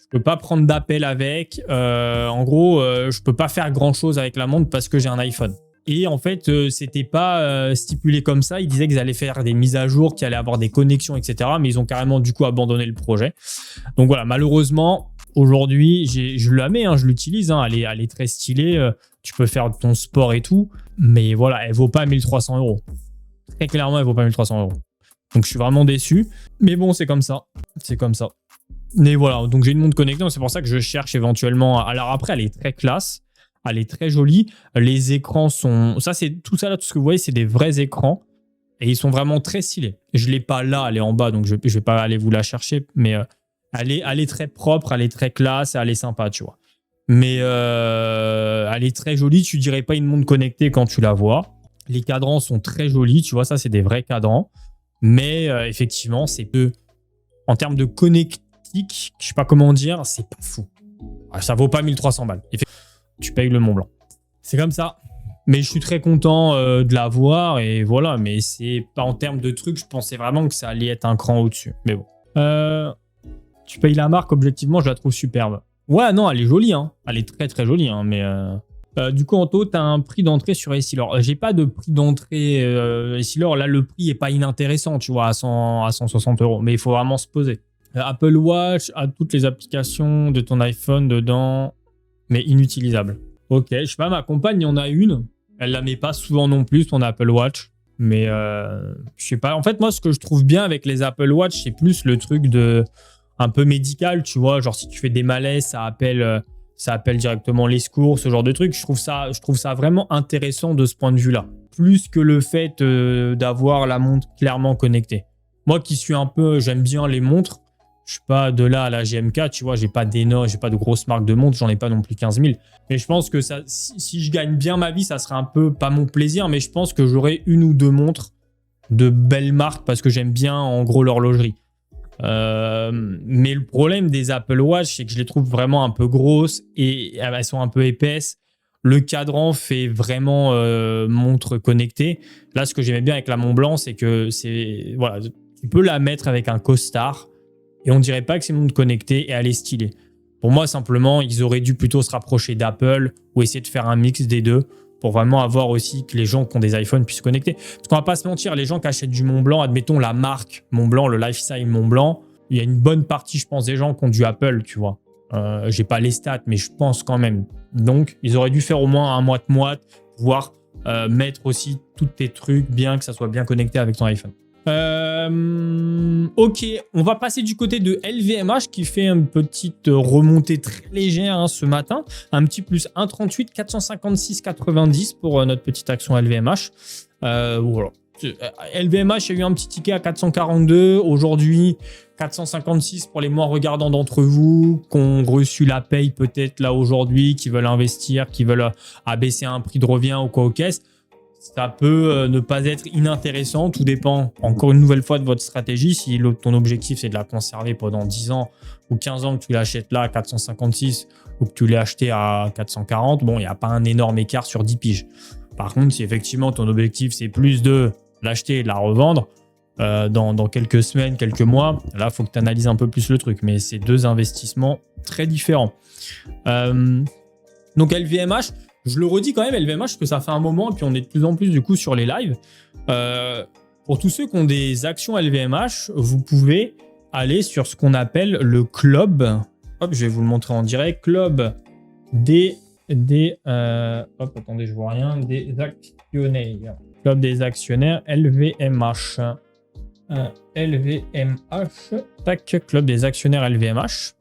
[SPEAKER 1] Je Je peux pas prendre d'appel avec. En gros, je peux pas faire grand-chose avec la montre parce que j'ai un iPhone. Et en fait, c'était pas stipulé comme ça. Ils disaient qu'ils allaient faire des mises à jour, qu'ils allaient avoir des connexions, etc. Mais ils ont carrément du coup abandonné le projet. Donc voilà, malheureusement, aujourd'hui, je la mets, hein, je l'utilise. Hein, elle est très stylée. Tu peux faire ton sport et tout. Mais voilà, elle vaut pas 1300 €. Très clairement, elle vaut pas 1300 €. Donc je suis vraiment déçu. Mais bon, c'est comme ça. C'est comme ça. Mais voilà, donc j'ai une montre connectée. C'est pour ça que je cherche éventuellement. Alors après, elle est très classe. Elle est très jolie. Les écrans sont... Ça, c'est tout ça là, tout ce que vous voyez, c'est des vrais écrans. Et ils sont vraiment très stylés. Je ne l'ai pas là, elle est en bas, donc je ne vais pas aller vous la chercher. Mais elle est très propre, elle est très classe, elle est sympa, tu vois. Mais elle est très jolie. Tu ne dirais pas une montre connectée quand tu la vois. Les cadrans sont très jolis, tu vois. Ça, c'est des vrais cadrans. Mais effectivement, c'est peu... En termes de connectique, je ne sais pas comment dire, c'est pas fou. Ça ne vaut pas 1300 balles. Tu payes le Mont Blanc. C'est comme ça. Mais je suis très content de l'avoir et voilà. Mais c'est pas en termes de trucs, je pensais vraiment que ça allait être un cran au-dessus. Mais bon. Tu payes la marque, objectivement, je la trouve superbe. Ouais, non, elle est jolie. Hein. Elle est très très jolie. Hein, mais du coup, Anto, tu as un prix d'entrée sur Essilor. J'ai pas de prix d'entrée Essilor. Là, le prix est pas inintéressant, tu vois, à 160 €. Mais il faut vraiment se poser. Apple Watch a toutes les applications de ton iPhone dedans. Mais inutilisable. Ok, je sais pas, ma compagne, il y en a une. Elle la met pas souvent non plus, ton Apple Watch. Mais je sais pas. En fait, moi, ce que je trouve bien avec les Apple Watch, c'est plus le truc de un peu médical, tu vois. Genre, si tu fais des malaises, ça appelle directement les secours, ce genre de truc. Je trouve ça vraiment intéressant de ce point de vue-là. Plus que le fait d'avoir la montre clairement connectée. Moi qui suis un peu, j'aime bien les montres. Je suis pas de là à la GMK, tu vois, j'ai pas de grosses marques de montres, j'en ai pas non plus 15 000. Mais je pense que ça, si je gagne bien ma vie, ça serait un peu, pas mon plaisir, mais je pense que j'aurai une ou deux montres de belles marques parce que j'aime bien en gros l'horlogerie. Mais le problème des Apple Watch, c'est que je les trouve vraiment un peu grosses et elles sont un peu épaisses. Le cadran fait vraiment montre connectée. Là, ce que j'aimais bien avec la Montblanc, c'est que voilà, tu peux la mettre avec un costard. Et on dirait pas que c'est une montre connectée et elle est stylée. Pour moi, simplement, ils auraient dû plutôt se rapprocher d'Apple ou essayer de faire un mix des deux pour vraiment avoir aussi que les gens qui ont des iPhones puissent se connecter. Parce qu'on va pas se mentir, les gens qui achètent du Montblanc, admettons la marque Montblanc, le lifestyle Montblanc, il y a une bonne partie, je pense, des gens qui ont du Apple, tu vois. J'ai pas les stats, mais je pense quand même. Donc, ils auraient dû faire au moins un moite-moite, pouvoir mettre aussi tous tes trucs bien, que ça soit bien connecté avec ton iPhone. Ok, on va passer du côté de LVMH qui fait une petite remontée très légère hein, ce matin. Un petit plus 1,38, 456,90 pour notre petite action LVMH. Voilà. LVMH a eu un petit ticket à 442. Aujourd'hui, 456 pour les moins regardants d'entre vous qui ont reçu la paye peut-être là aujourd'hui, qui veulent investir, qui veulent abaisser un prix de revient ou quoi aux caisses. Ça peut ne pas être inintéressant, tout dépend encore une nouvelle fois de votre stratégie. Si ton objectif c'est de la conserver pendant 10 ans ou 15 ans, que tu l'achètes là à 456 ou que tu l'as acheté à 440, bon, il n'y a pas un énorme écart sur 10 piges. Par contre, si effectivement ton objectif c'est plus de l'acheter et de la revendre dans quelques semaines, quelques mois, là il faut que tu analyses un peu plus le truc. Mais c'est deux investissements très différents. Donc LVMH, je le redis quand même, LVMH, parce que ça fait un moment, et puis on est de plus en plus du coup sur les lives. Pour tous ceux qui ont des actions LVMH, vous pouvez aller sur ce qu'on appelle le club. Hop, je vais vous le montrer en direct. Club hop, attendez, je vois rien. Des actionnaires. Club des actionnaires LVMH. LVMH. Tac, club des actionnaires LVMH.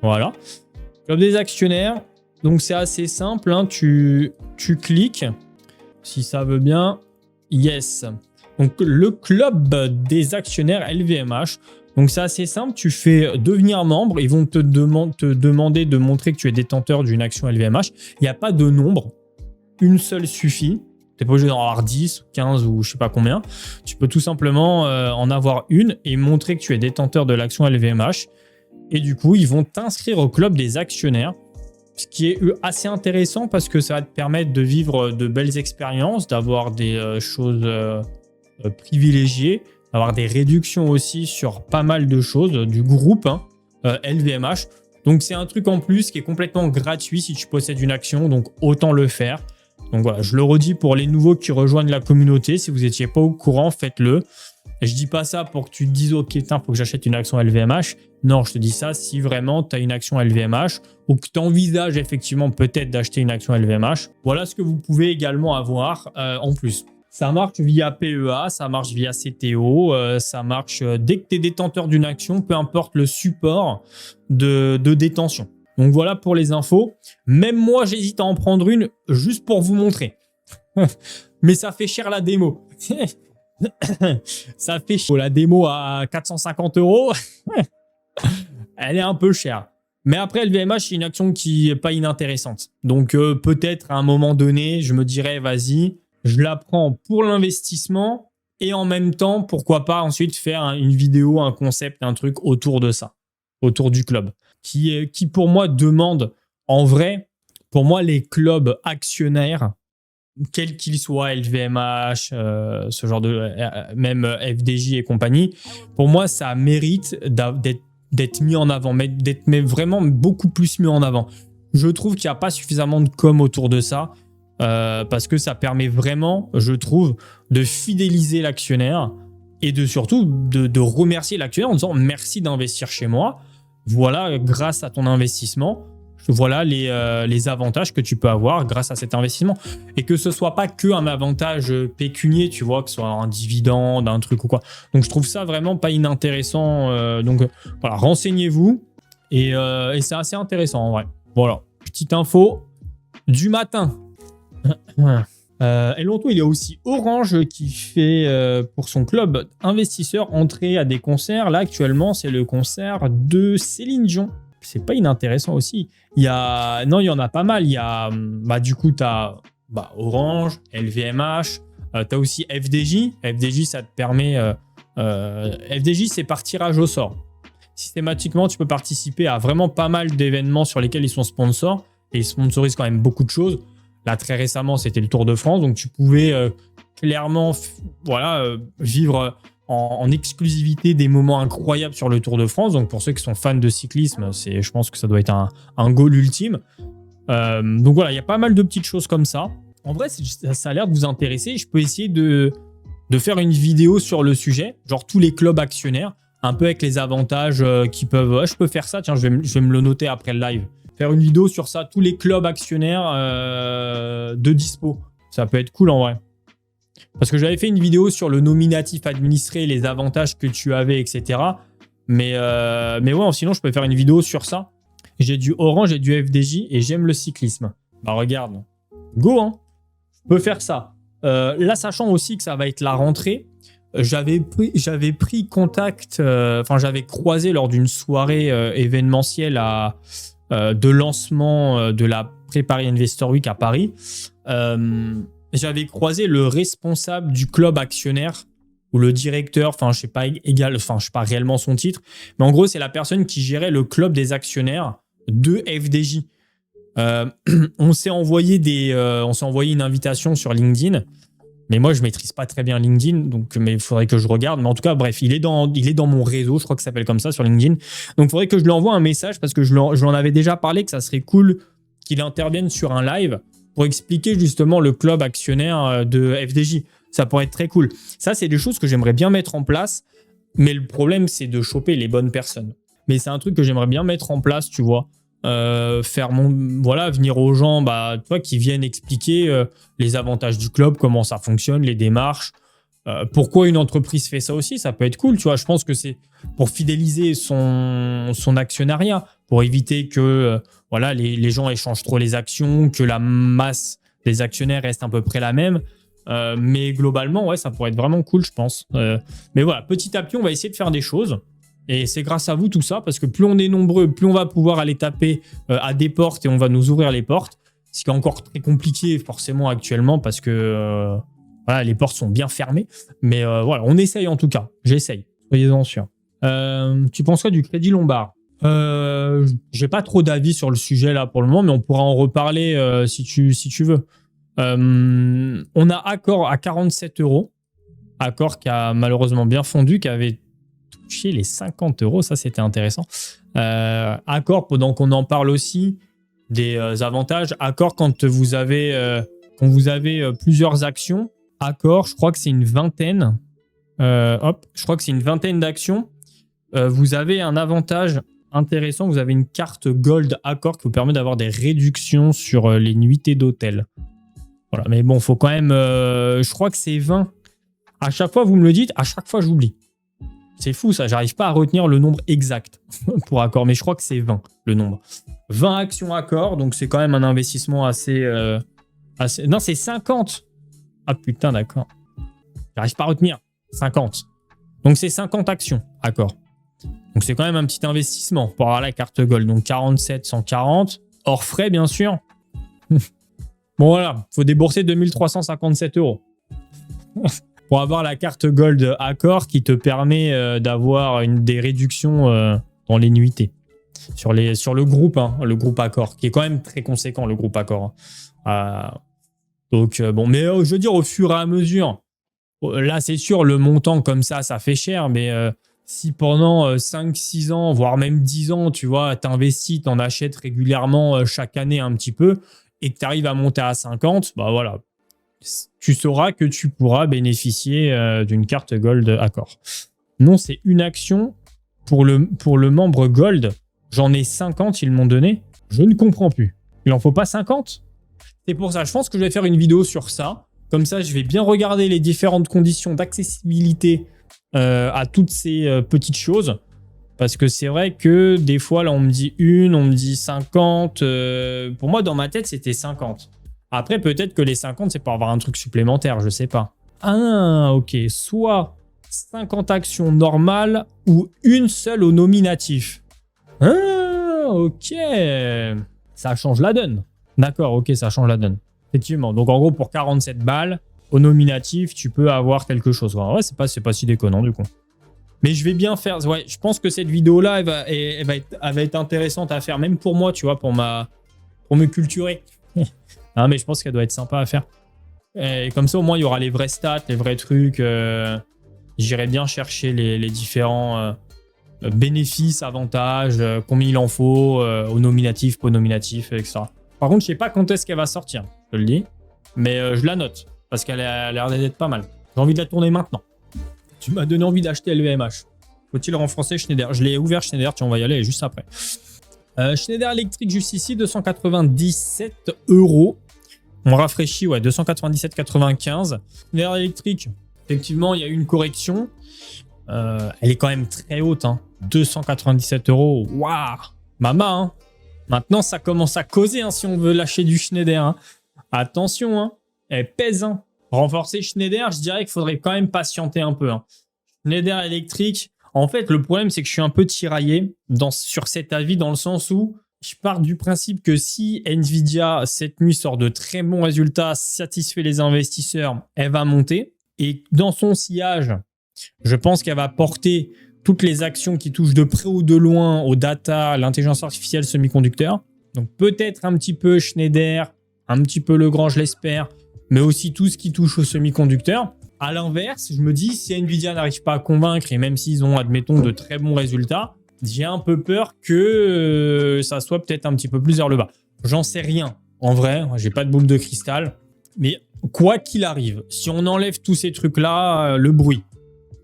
[SPEAKER 1] Voilà. Club des actionnaires. Donc, c'est assez simple. Hein. Tu cliques. Si ça veut bien. Yes. Donc, le club des actionnaires LVMH. Donc, c'est assez simple. Tu fais devenir membre. Ils vont te demander de montrer que tu es détenteur d'une action LVMH. Il n'y a pas de nombre. Une seule suffit. Tu n'es pas obligé d'en avoir 10, 15 ou je ne sais pas combien. Tu peux tout simplement en avoir une et montrer que tu es détenteur de l'action LVMH. Et du coup, ils vont t'inscrire au club des actionnaires. Ce qui est assez intéressant parce que ça va te permettre de vivre de belles expériences, d'avoir des choses privilégiées, d'avoir des réductions aussi sur pas mal de choses du groupe LVMH. Donc, c'est un truc en plus qui est complètement gratuit si tu possèdes une action. Donc, autant le faire. Donc, voilà, je le redis pour les nouveaux qui rejoignent la communauté. Si vous n'étiez pas au courant, faites-le. Et je dis pas ça pour que tu te dises « Ok, il faut que j'achète une action LVMH ». Non, je te dis ça si vraiment tu as une action LVMH ou que tu envisages effectivement peut-être d'acheter une action LVMH. Voilà ce que vous pouvez également avoir en plus. Ça marche via PEA, ça marche via CTO, ça marche dès que tu es détenteur d'une action, peu importe le support de détention. Donc voilà pour les infos. Même moi, j'hésite à en prendre une juste pour vous montrer. Mais ça fait cher la démo. Ça fait cher. La démo à 450 €. Elle est un peu chère. Mais après, LVMH, c'est une action qui n'est pas inintéressante. Donc peut-être à un moment donné, je me dirais, vas-y, je la prends pour l'investissement et en même temps, pourquoi pas ensuite faire une vidéo, un concept, un truc autour de ça, autour du club. Qui pour moi demande, en vrai, pour moi, les clubs actionnaires, quels qu'ils soient, LVMH, ce genre de, même FDJ et compagnie, pour moi, ça mérite d'être mis en avant, d'être vraiment beaucoup plus mis en avant. Je trouve qu'il n'y a pas suffisamment de com autour de ça, parce que ça permet vraiment, je trouve, de fidéliser l'actionnaire et surtout de remercier l'actionnaire en disant merci d'investir chez moi. Voilà, grâce à ton investissement, voilà les avantages que tu peux avoir grâce à cet investissement. Et que ce soit pas que un avantage pécunier, tu vois, que ce soit un dividende, un truc ou quoi. Donc, je trouve ça vraiment pas inintéressant. Donc, voilà, renseignez-vous. Et c'est assez intéressant, en vrai. Voilà, petite info du matin. Et longtemps, il y a aussi Orange qui fait pour son club investisseur entrer à des concerts. Là, actuellement, c'est le concert de Céline Dion. C'est pas inintéressant aussi. Il y en a pas mal. Il y a, du coup, tu as Orange, LVMH, tu as aussi FDJ. FDJ, ça te permet. FDJ, c'est par tirage au sort. Systématiquement, tu peux participer à vraiment pas mal d'événements sur lesquels ils sont sponsors et ils sponsorisent quand même beaucoup de choses. Là, très récemment, c'était le Tour de France. Donc, tu pouvais clairement vivre en exclusivité des moments incroyables sur le Tour de France. Donc, pour ceux qui sont fans de cyclisme, je pense que ça doit être un goal ultime. Donc, voilà, il y a pas mal de petites choses comme ça. En vrai, ça a l'air de vous intéresser. Je peux essayer de faire une vidéo sur le sujet, genre tous les clubs actionnaires, un peu avec les avantages qui peuvent... je peux faire ça, tiens, je vais me le noter après le live. Faire une vidéo sur ça, tous les clubs actionnaires de dispo. Ça peut être cool en vrai. Parce que j'avais fait une vidéo sur le nominatif administré, les avantages que tu avais, etc. Mais ouais, sinon, je peux faire une vidéo sur ça. J'ai du Orange, j'ai du FDJ et j'aime le cyclisme. Bah regarde, go, hein. Je peux faire ça. Là, sachant aussi que ça va être la rentrée, j'avais pris contact, j'avais croisé lors d'une soirée événementielle de lancement de la Pré-Paris Investor Week à Paris. J'avais croisé le responsable du club actionnaire ou le directeur, je sais pas réellement son titre, mais en gros, c'est la personne qui gérait le club des actionnaires de FDJ. On s'est envoyé une invitation sur LinkedIn, mais moi, je maîtrise pas très bien LinkedIn, mais il faudrait que je regarde. Mais en tout cas, bref, il est dans mon réseau, je crois que ça s'appelle comme ça sur LinkedIn. Donc, il faudrait que je lui envoie un message parce que je lui en avais déjà parlé, que ça serait cool qu'il intervienne sur un live pour expliquer justement le club actionnaire de FDJ. Ça pourrait être très cool. Ça, c'est des choses que j'aimerais bien mettre en place, mais le problème, c'est de choper les bonnes personnes. Mais c'est un truc que j'aimerais bien mettre en place, tu vois. Venir aux gens qui viennent expliquer les avantages du club, comment ça fonctionne, les démarches, pourquoi une entreprise fait ça aussi, ça peut être cool, tu vois. Je pense que c'est pour fidéliser son actionnariat, pour éviter que les gens échangent trop les actions, que la masse des actionnaires reste à peu près la même. Mais globalement, ouais, ça pourrait être vraiment cool, je pense. Mais voilà, petit à petit, on va essayer de faire des choses. Et c'est grâce à vous tout ça, parce que plus on est nombreux, plus on va pouvoir aller taper à des portes et on va nous ouvrir les portes. Ce qui est encore très compliqué forcément actuellement parce que les portes sont bien fermées. Mais on essaye en tout cas. J'essaye. Soyez-en sûrs. Tu penses quoi du Crédit Lombard ? J'ai pas trop d'avis sur le sujet là pour le moment, mais on pourra en reparler si tu veux. On a Accor à 47 €. Accor qui a malheureusement bien fondu, qui avait touché les 50 euros. Ça, c'était intéressant. Accor, pendant qu'on en parle aussi, des avantages. Accor, quand vous avez plusieurs actions, Accor, je crois que c'est une vingtaine. Je crois que c'est une vingtaine d'actions. Vous avez un avantage intéressant. Vous avez une carte Gold Accor qui vous permet d'avoir des réductions sur les nuitées d'hôtel. Voilà, mais bon, faut quand même... je crois que c'est 20. À chaque fois, vous me le dites, à chaque fois, j'oublie. C'est fou, ça. J'arrive pas à retenir le nombre exact pour Accor, mais je crois que c'est 20, le nombre. 20 actions Accor, donc c'est quand même un investissement assez... Non, c'est 50. Ah putain, d'accord. J'arrive pas à retenir. 50. Donc c'est 50 actions Accor. Donc c'est quand même un petit investissement pour avoir la carte Gold. Donc 47, 140, hors frais, bien sûr. Bon, voilà, il faut débourser 2357 euros pour avoir la carte Gold Accor qui te permet d'avoir des réductions dans les nuitées. Sur le groupe Accor, qui est quand même très conséquent, le groupe Accor. Donc, bon, mais je veux dire, au fur et à mesure, là, c'est sûr, le montant comme ça fait cher, mais si pendant 5-6 ans, voire même 10 ans, tu vois, t'investis, t'en achètes régulièrement chaque année un petit peu, et que tu arrives à monter à 50, bah voilà, tu sauras que tu pourras bénéficier d'une carte Gold Accor. Non, c'est une action pour le membre Gold. J'en ai 50, ils m'ont donné. Je ne comprends plus. Il en faut pas 50? C'est pour ça, je pense que je vais faire une vidéo sur ça. Comme ça, je vais bien regarder les différentes conditions d'accessibilité à toutes ces petites choses. Parce que c'est vrai que des fois, là, on me dit on me dit 50. Pour moi, dans ma tête, c'était 50. Après, peut-être que les 50, c'est pour avoir un truc supplémentaire, je sais pas. Ah, ok. Soit 50 actions normales ou une seule au nominatif. Ah, ok. Ça change la donne. D'accord, ok, ça change la donne. Effectivement. Donc, en gros, pour 47 balles, au nominatif, tu peux avoir quelque chose. Ouais, c'est pas si déconnant, du coup. Mais je vais bien faire... Ouais, je pense que cette vidéo-là, elle va être intéressante à faire, même pour moi, tu vois, pour me culturer. Ah, mais je pense qu'elle doit être sympa à faire. Et comme ça, au moins, il y aura les vrais stats, les vrais trucs. J'irai bien chercher les différents bénéfices, avantages, combien il en faut, au nominatif, pas au nominatif, etc. Par contre, je sais pas quand est-ce qu'elle va sortir, je te le dis. Mais je la note, parce qu'elle a l'air d'être pas mal. J'ai envie de la tourner maintenant. Tu m'as donné envie d'acheter LVMH. Faut-il renforcer Schneider? Je l'ai ouvert Schneider, tiens, on va y aller juste après. Schneider Electric juste ici, 297 euros. On rafraîchit, ouais, 297,95. Schneider Electric, effectivement, il y a eu une correction. Elle est quand même très haute, hein. 297 euros. Waouh! Maman, hein. Maintenant, ça commence à causer, hein, si on veut lâcher du Schneider. Hein. Attention, hein. Elle pèse, hein. Renforcer Schneider, je dirais qu'il faudrait quand même patienter un peu. Hein. Schneider Electric, en fait, le problème, c'est que je suis un peu tiraillé sur cet avis dans le sens où je pars du principe que si Nvidia, cette nuit, sort de très bons résultats, satisfait les investisseurs, elle va monter. Et dans son sillage, je pense qu'elle va porter toutes les actions qui touchent de près ou de loin aux data, l'intelligence artificielle, semi-conducteurs. Donc peut-être un petit peu Schneider, un petit peu Legrand, je l'espère, mais aussi tout ce qui touche aux semi-conducteurs. À l'inverse, je me dis, si Nvidia n'arrive pas à convaincre, et même s'ils ont, admettons, de très bons résultats, j'ai un peu peur que ça soit peut-être un petit peu plus vers le bas. J'en sais rien. En vrai, j'ai pas de boule de cristal. Mais quoi qu'il arrive, si on enlève tous ces trucs-là, le bruit,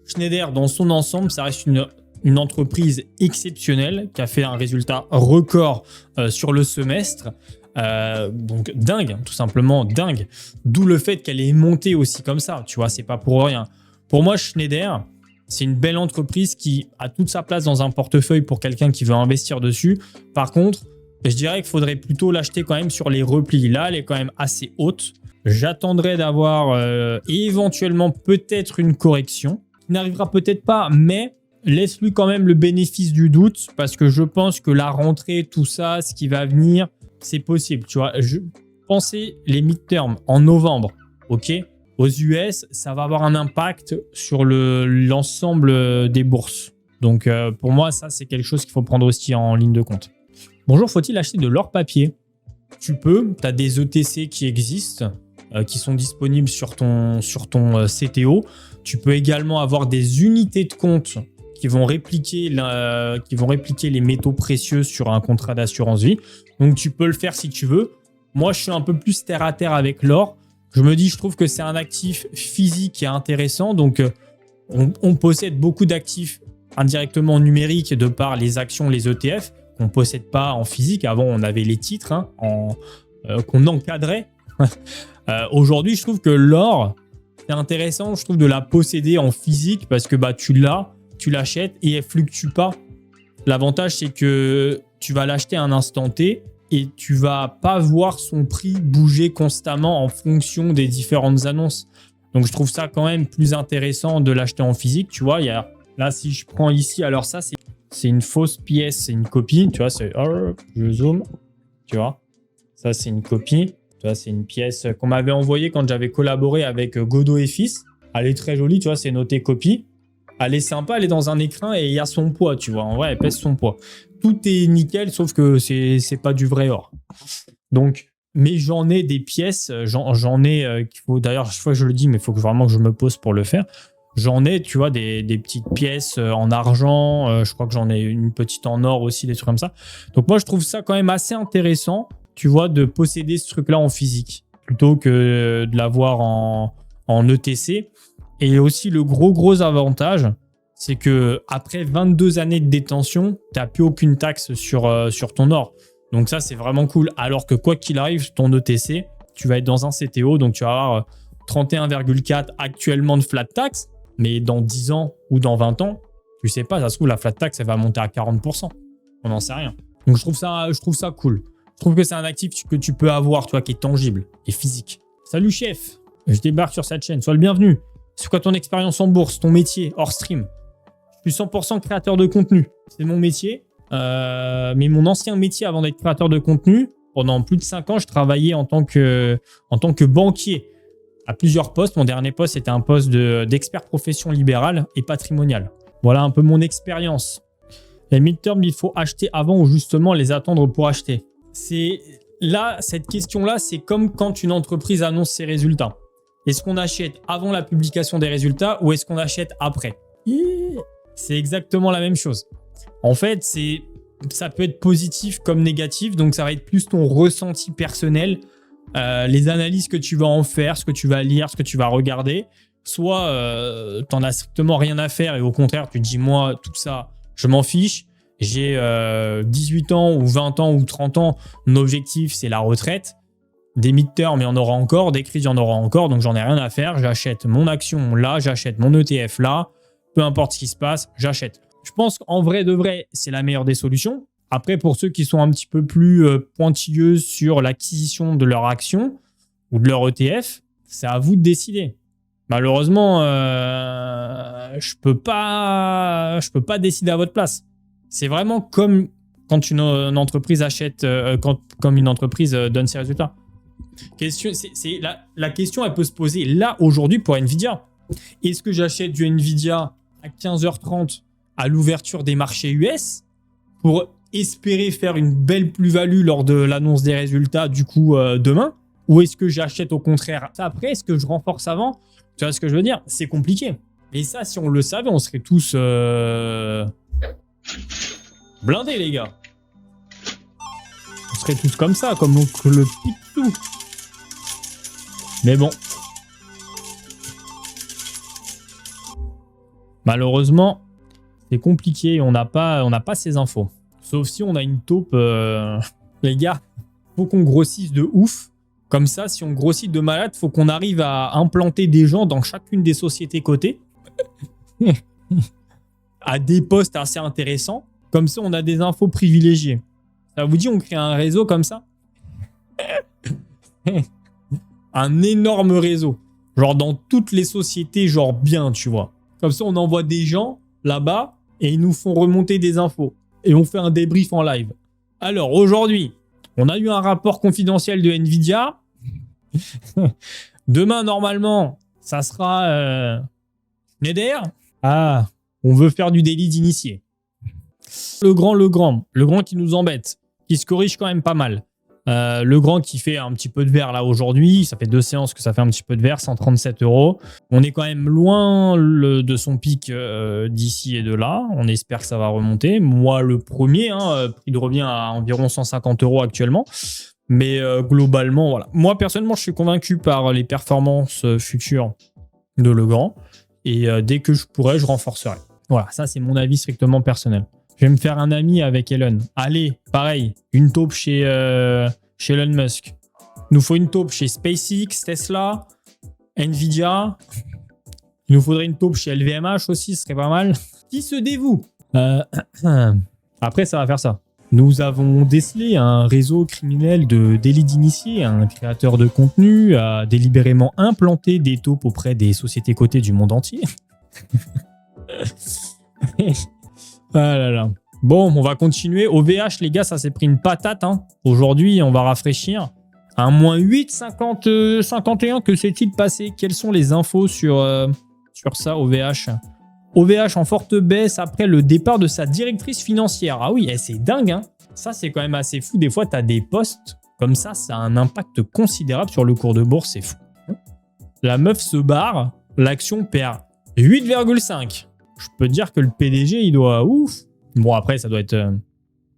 [SPEAKER 1] Schneider, dans son ensemble, ça reste une entreprise exceptionnelle qui a fait un résultat record sur le semestre. Donc dingue, tout simplement dingue. D'où le fait qu'elle est montée aussi comme ça. Tu vois, c'est pas pour rien. Pour moi, Schneider, c'est une belle entreprise qui a toute sa place dans un portefeuille pour quelqu'un qui veut investir dessus. Par contre, je dirais qu'il faudrait plutôt l'acheter quand même sur les replis. Là, elle est quand même assez haute. J'attendrai d'avoir éventuellement peut-être une correction. Il n'arrivera peut-être pas, mais laisse-lui quand même le bénéfice du doute parce que je pense que la rentrée, tout ça, ce qui va venir, c'est possible. Tu vois, pensez les midterms en novembre, ok? Aux US, ça va avoir un impact sur l'ensemble des bourses. Donc, pour moi, ça, c'est quelque chose qu'il faut prendre aussi en ligne de compte. Bonjour, faut-il acheter de l'or papier? Tu peux, tu as des ETC qui existent, qui sont disponibles sur ton CTO. Tu peux également avoir des unités de compte qui vont répliquer les métaux précieux sur un contrat d'assurance vie. Donc, tu peux le faire si tu veux. Moi, je suis un peu plus terre à terre avec l'or. Je me dis, je trouve que c'est un actif physique et intéressant. Donc, on possède beaucoup d'actifs indirectement numériques de par les actions, les ETF, qu'on ne possède pas en physique. Avant, on avait les titres qu'on encadrait. Aujourd'hui, je trouve que l'or, c'est intéressant, je trouve, de la posséder en physique parce que tu l'achètes et elle ne fluctue pas. L'avantage, c'est que tu vas l'acheter à un instant T et tu vas pas voir son prix bouger constamment en fonction des différentes annonces. Donc, je trouve ça quand même plus intéressant de l'acheter en physique. Tu vois, là, si je prends ici, alors ça, c'est une fausse pièce, c'est une copie. Tu vois, je zoome. Tu vois, ça, c'est une copie. Tu vois, c'est une pièce qu'on m'avait envoyée quand j'avais collaboré avec Godot et Fils. Elle est très jolie, tu vois, c'est noté copie. Elle est sympa, elle est dans un écrin et il y a son poids, tu vois. En vrai, elle pèse son poids. Tout est nickel, sauf que c'est pas du vrai or. Donc, mais j'en ai des pièces, j'en ai qu'il faut. D'ailleurs, chaque fois que je le dis, mais il faut vraiment que je me pose pour le faire. J'en ai, tu vois, des petites pièces en argent. Je crois que j'en ai une petite en or aussi, des trucs comme ça. Donc moi, je trouve ça quand même assez intéressant, tu vois, de posséder ce truc-là en physique plutôt que de l'avoir en ETC. Et aussi, le gros avantage, c'est que après 22 années de détention, tu n'as plus aucune taxe sur ton or. Donc ça, c'est vraiment cool. Alors que quoi qu'il arrive, ton ETC, tu vas être dans un CTO, donc tu vas avoir 31,4 actuellement de flat tax, mais dans 10 ans ou dans 20 ans, tu sais pas, ça se trouve, la flat tax, elle va monter à 40%. On n'en sait rien. Donc je trouve ça cool. Je trouve que c'est un actif que tu peux avoir, tu vois, qui est tangible et physique. Salut chef, je débarque sur cette chaîne, sois le bienvenu. C'est quoi ton expérience en bourse, ton métier, hors stream? Je suis 100% créateur de contenu. C'est mon métier. Mais mon ancien métier avant d'être créateur de contenu, pendant plus de 5 ans, je travaillais en tant que banquier à plusieurs postes. Mon dernier poste, c'était un poste d'expert profession libérale et patrimoniale. Voilà un peu mon expérience. Les midterms, il faut acheter avant ou justement les attendre pour acheter. Cette question-là, c'est comme quand une entreprise annonce ses résultats. Est-ce qu'on achète avant la publication des résultats ou est-ce qu'on achète après? C'est exactement la même chose. En fait, ça peut être positif comme négatif, donc ça va être plus ton ressenti personnel, les analyses que tu vas en faire, ce que tu vas lire, ce que tu vas regarder. Soit tu n'en as strictement rien à faire et au contraire, tu te dis, moi, tout ça, je m'en fiche. J'ai 18 ans ou 20 ans ou 30 ans, mon objectif, c'est la retraite. Des midterms, il y en aura encore, des crises, il y en aura encore, donc j'en ai rien à faire. J'achète mon action là, j'achète mon ETF là, peu importe ce qui se passe, j'achète. Je pense qu'en vrai de vrai, c'est la meilleure des solutions. Après, pour ceux qui sont un petit peu plus pointilleux sur l'acquisition de leur action ou de leur ETF, c'est à vous de décider. Malheureusement, je peux pas décider à votre place. C'est vraiment comme quand une entreprise achète, comme une entreprise donne ses résultats. La question, elle peut se poser là, aujourd'hui, pour Nvidia. Est-ce que j'achète du Nvidia à 15h30 à l'ouverture des marchés US pour espérer faire une belle plus-value lors de l'annonce des résultats du coup demain? Ou est-ce que j'achète au contraire après? Est-ce que je renforce avant? Tu vois ce que je veux dire? C'est compliqué. Et ça, si on le savait, on serait tous blindés, les gars. On serait tous comme ça, comme le Picsou. Mais bon. Malheureusement, c'est compliqué. On n'a pas ces infos. Sauf si on a une taupe. Les gars, faut qu'on grossisse de ouf. Comme ça, si on grossit de malade, faut qu'on arrive à implanter des gens dans chacune des sociétés cotées. À des postes assez intéressants. Comme ça, on a des infos privilégiées. Ça vous dit, on crée un réseau comme ça? Un énorme réseau. Genre dans toutes les sociétés, genre bien, tu vois. Comme ça, on envoie des gens là-bas et ils nous font remonter des infos. Et on fait un débrief en live. Alors, aujourd'hui, on a eu un rapport confidentiel de Nvidia. Demain, normalement, ça sera Schneider. Ah, on veut faire du délit d'initié. Le grand qui nous embête, qui se corrige quand même pas mal. Le grand qui fait un petit peu de vert là aujourd'hui, ça fait 2 séances que ça fait un petit peu de vert, 137 €. On est quand même loin de son pic d'ici et de là. On espère que ça va remonter. Moi, le premier, prix de revient à environ 150 € actuellement. Mais globalement, voilà. Moi, personnellement, je suis convaincu par les performances futures de Legrand. Et dès que je pourrai, je renforcerai. Voilà, ça, c'est mon avis strictement personnel. Je vais me faire un ami avec Elon. Allez, pareil, une taupe chez Elon Musk. Il nous faut une taupe chez SpaceX, Tesla, Nvidia. Il nous faudrait une taupe chez LVMH aussi, ce serait pas mal. Qui se dévoue Après, ça va faire ça. Nous avons décelé un réseau criminel de délits d'initiés. Un créateur de contenu a délibérément implanté des taupes auprès des sociétés cotées du monde entier. Ah là là. Bon, on va continuer. OVH, les gars, ça s'est pris une patate. Aujourd'hui, on va rafraîchir. Un moins 8, 51. Que s'est-il passé? Quelles sont les infos sur ça, OVH? OVH en forte baisse après le départ de sa directrice financière. Ah oui, c'est dingue. Ça, c'est quand même assez fou. Des fois, tu as des postes comme ça a un impact considérable sur le cours de bourse. C'est fou. La meuf se barre. L'action perd 8,5. Je peux te dire que le PDG, il doit... Ouf. Bon, après, ça doit être...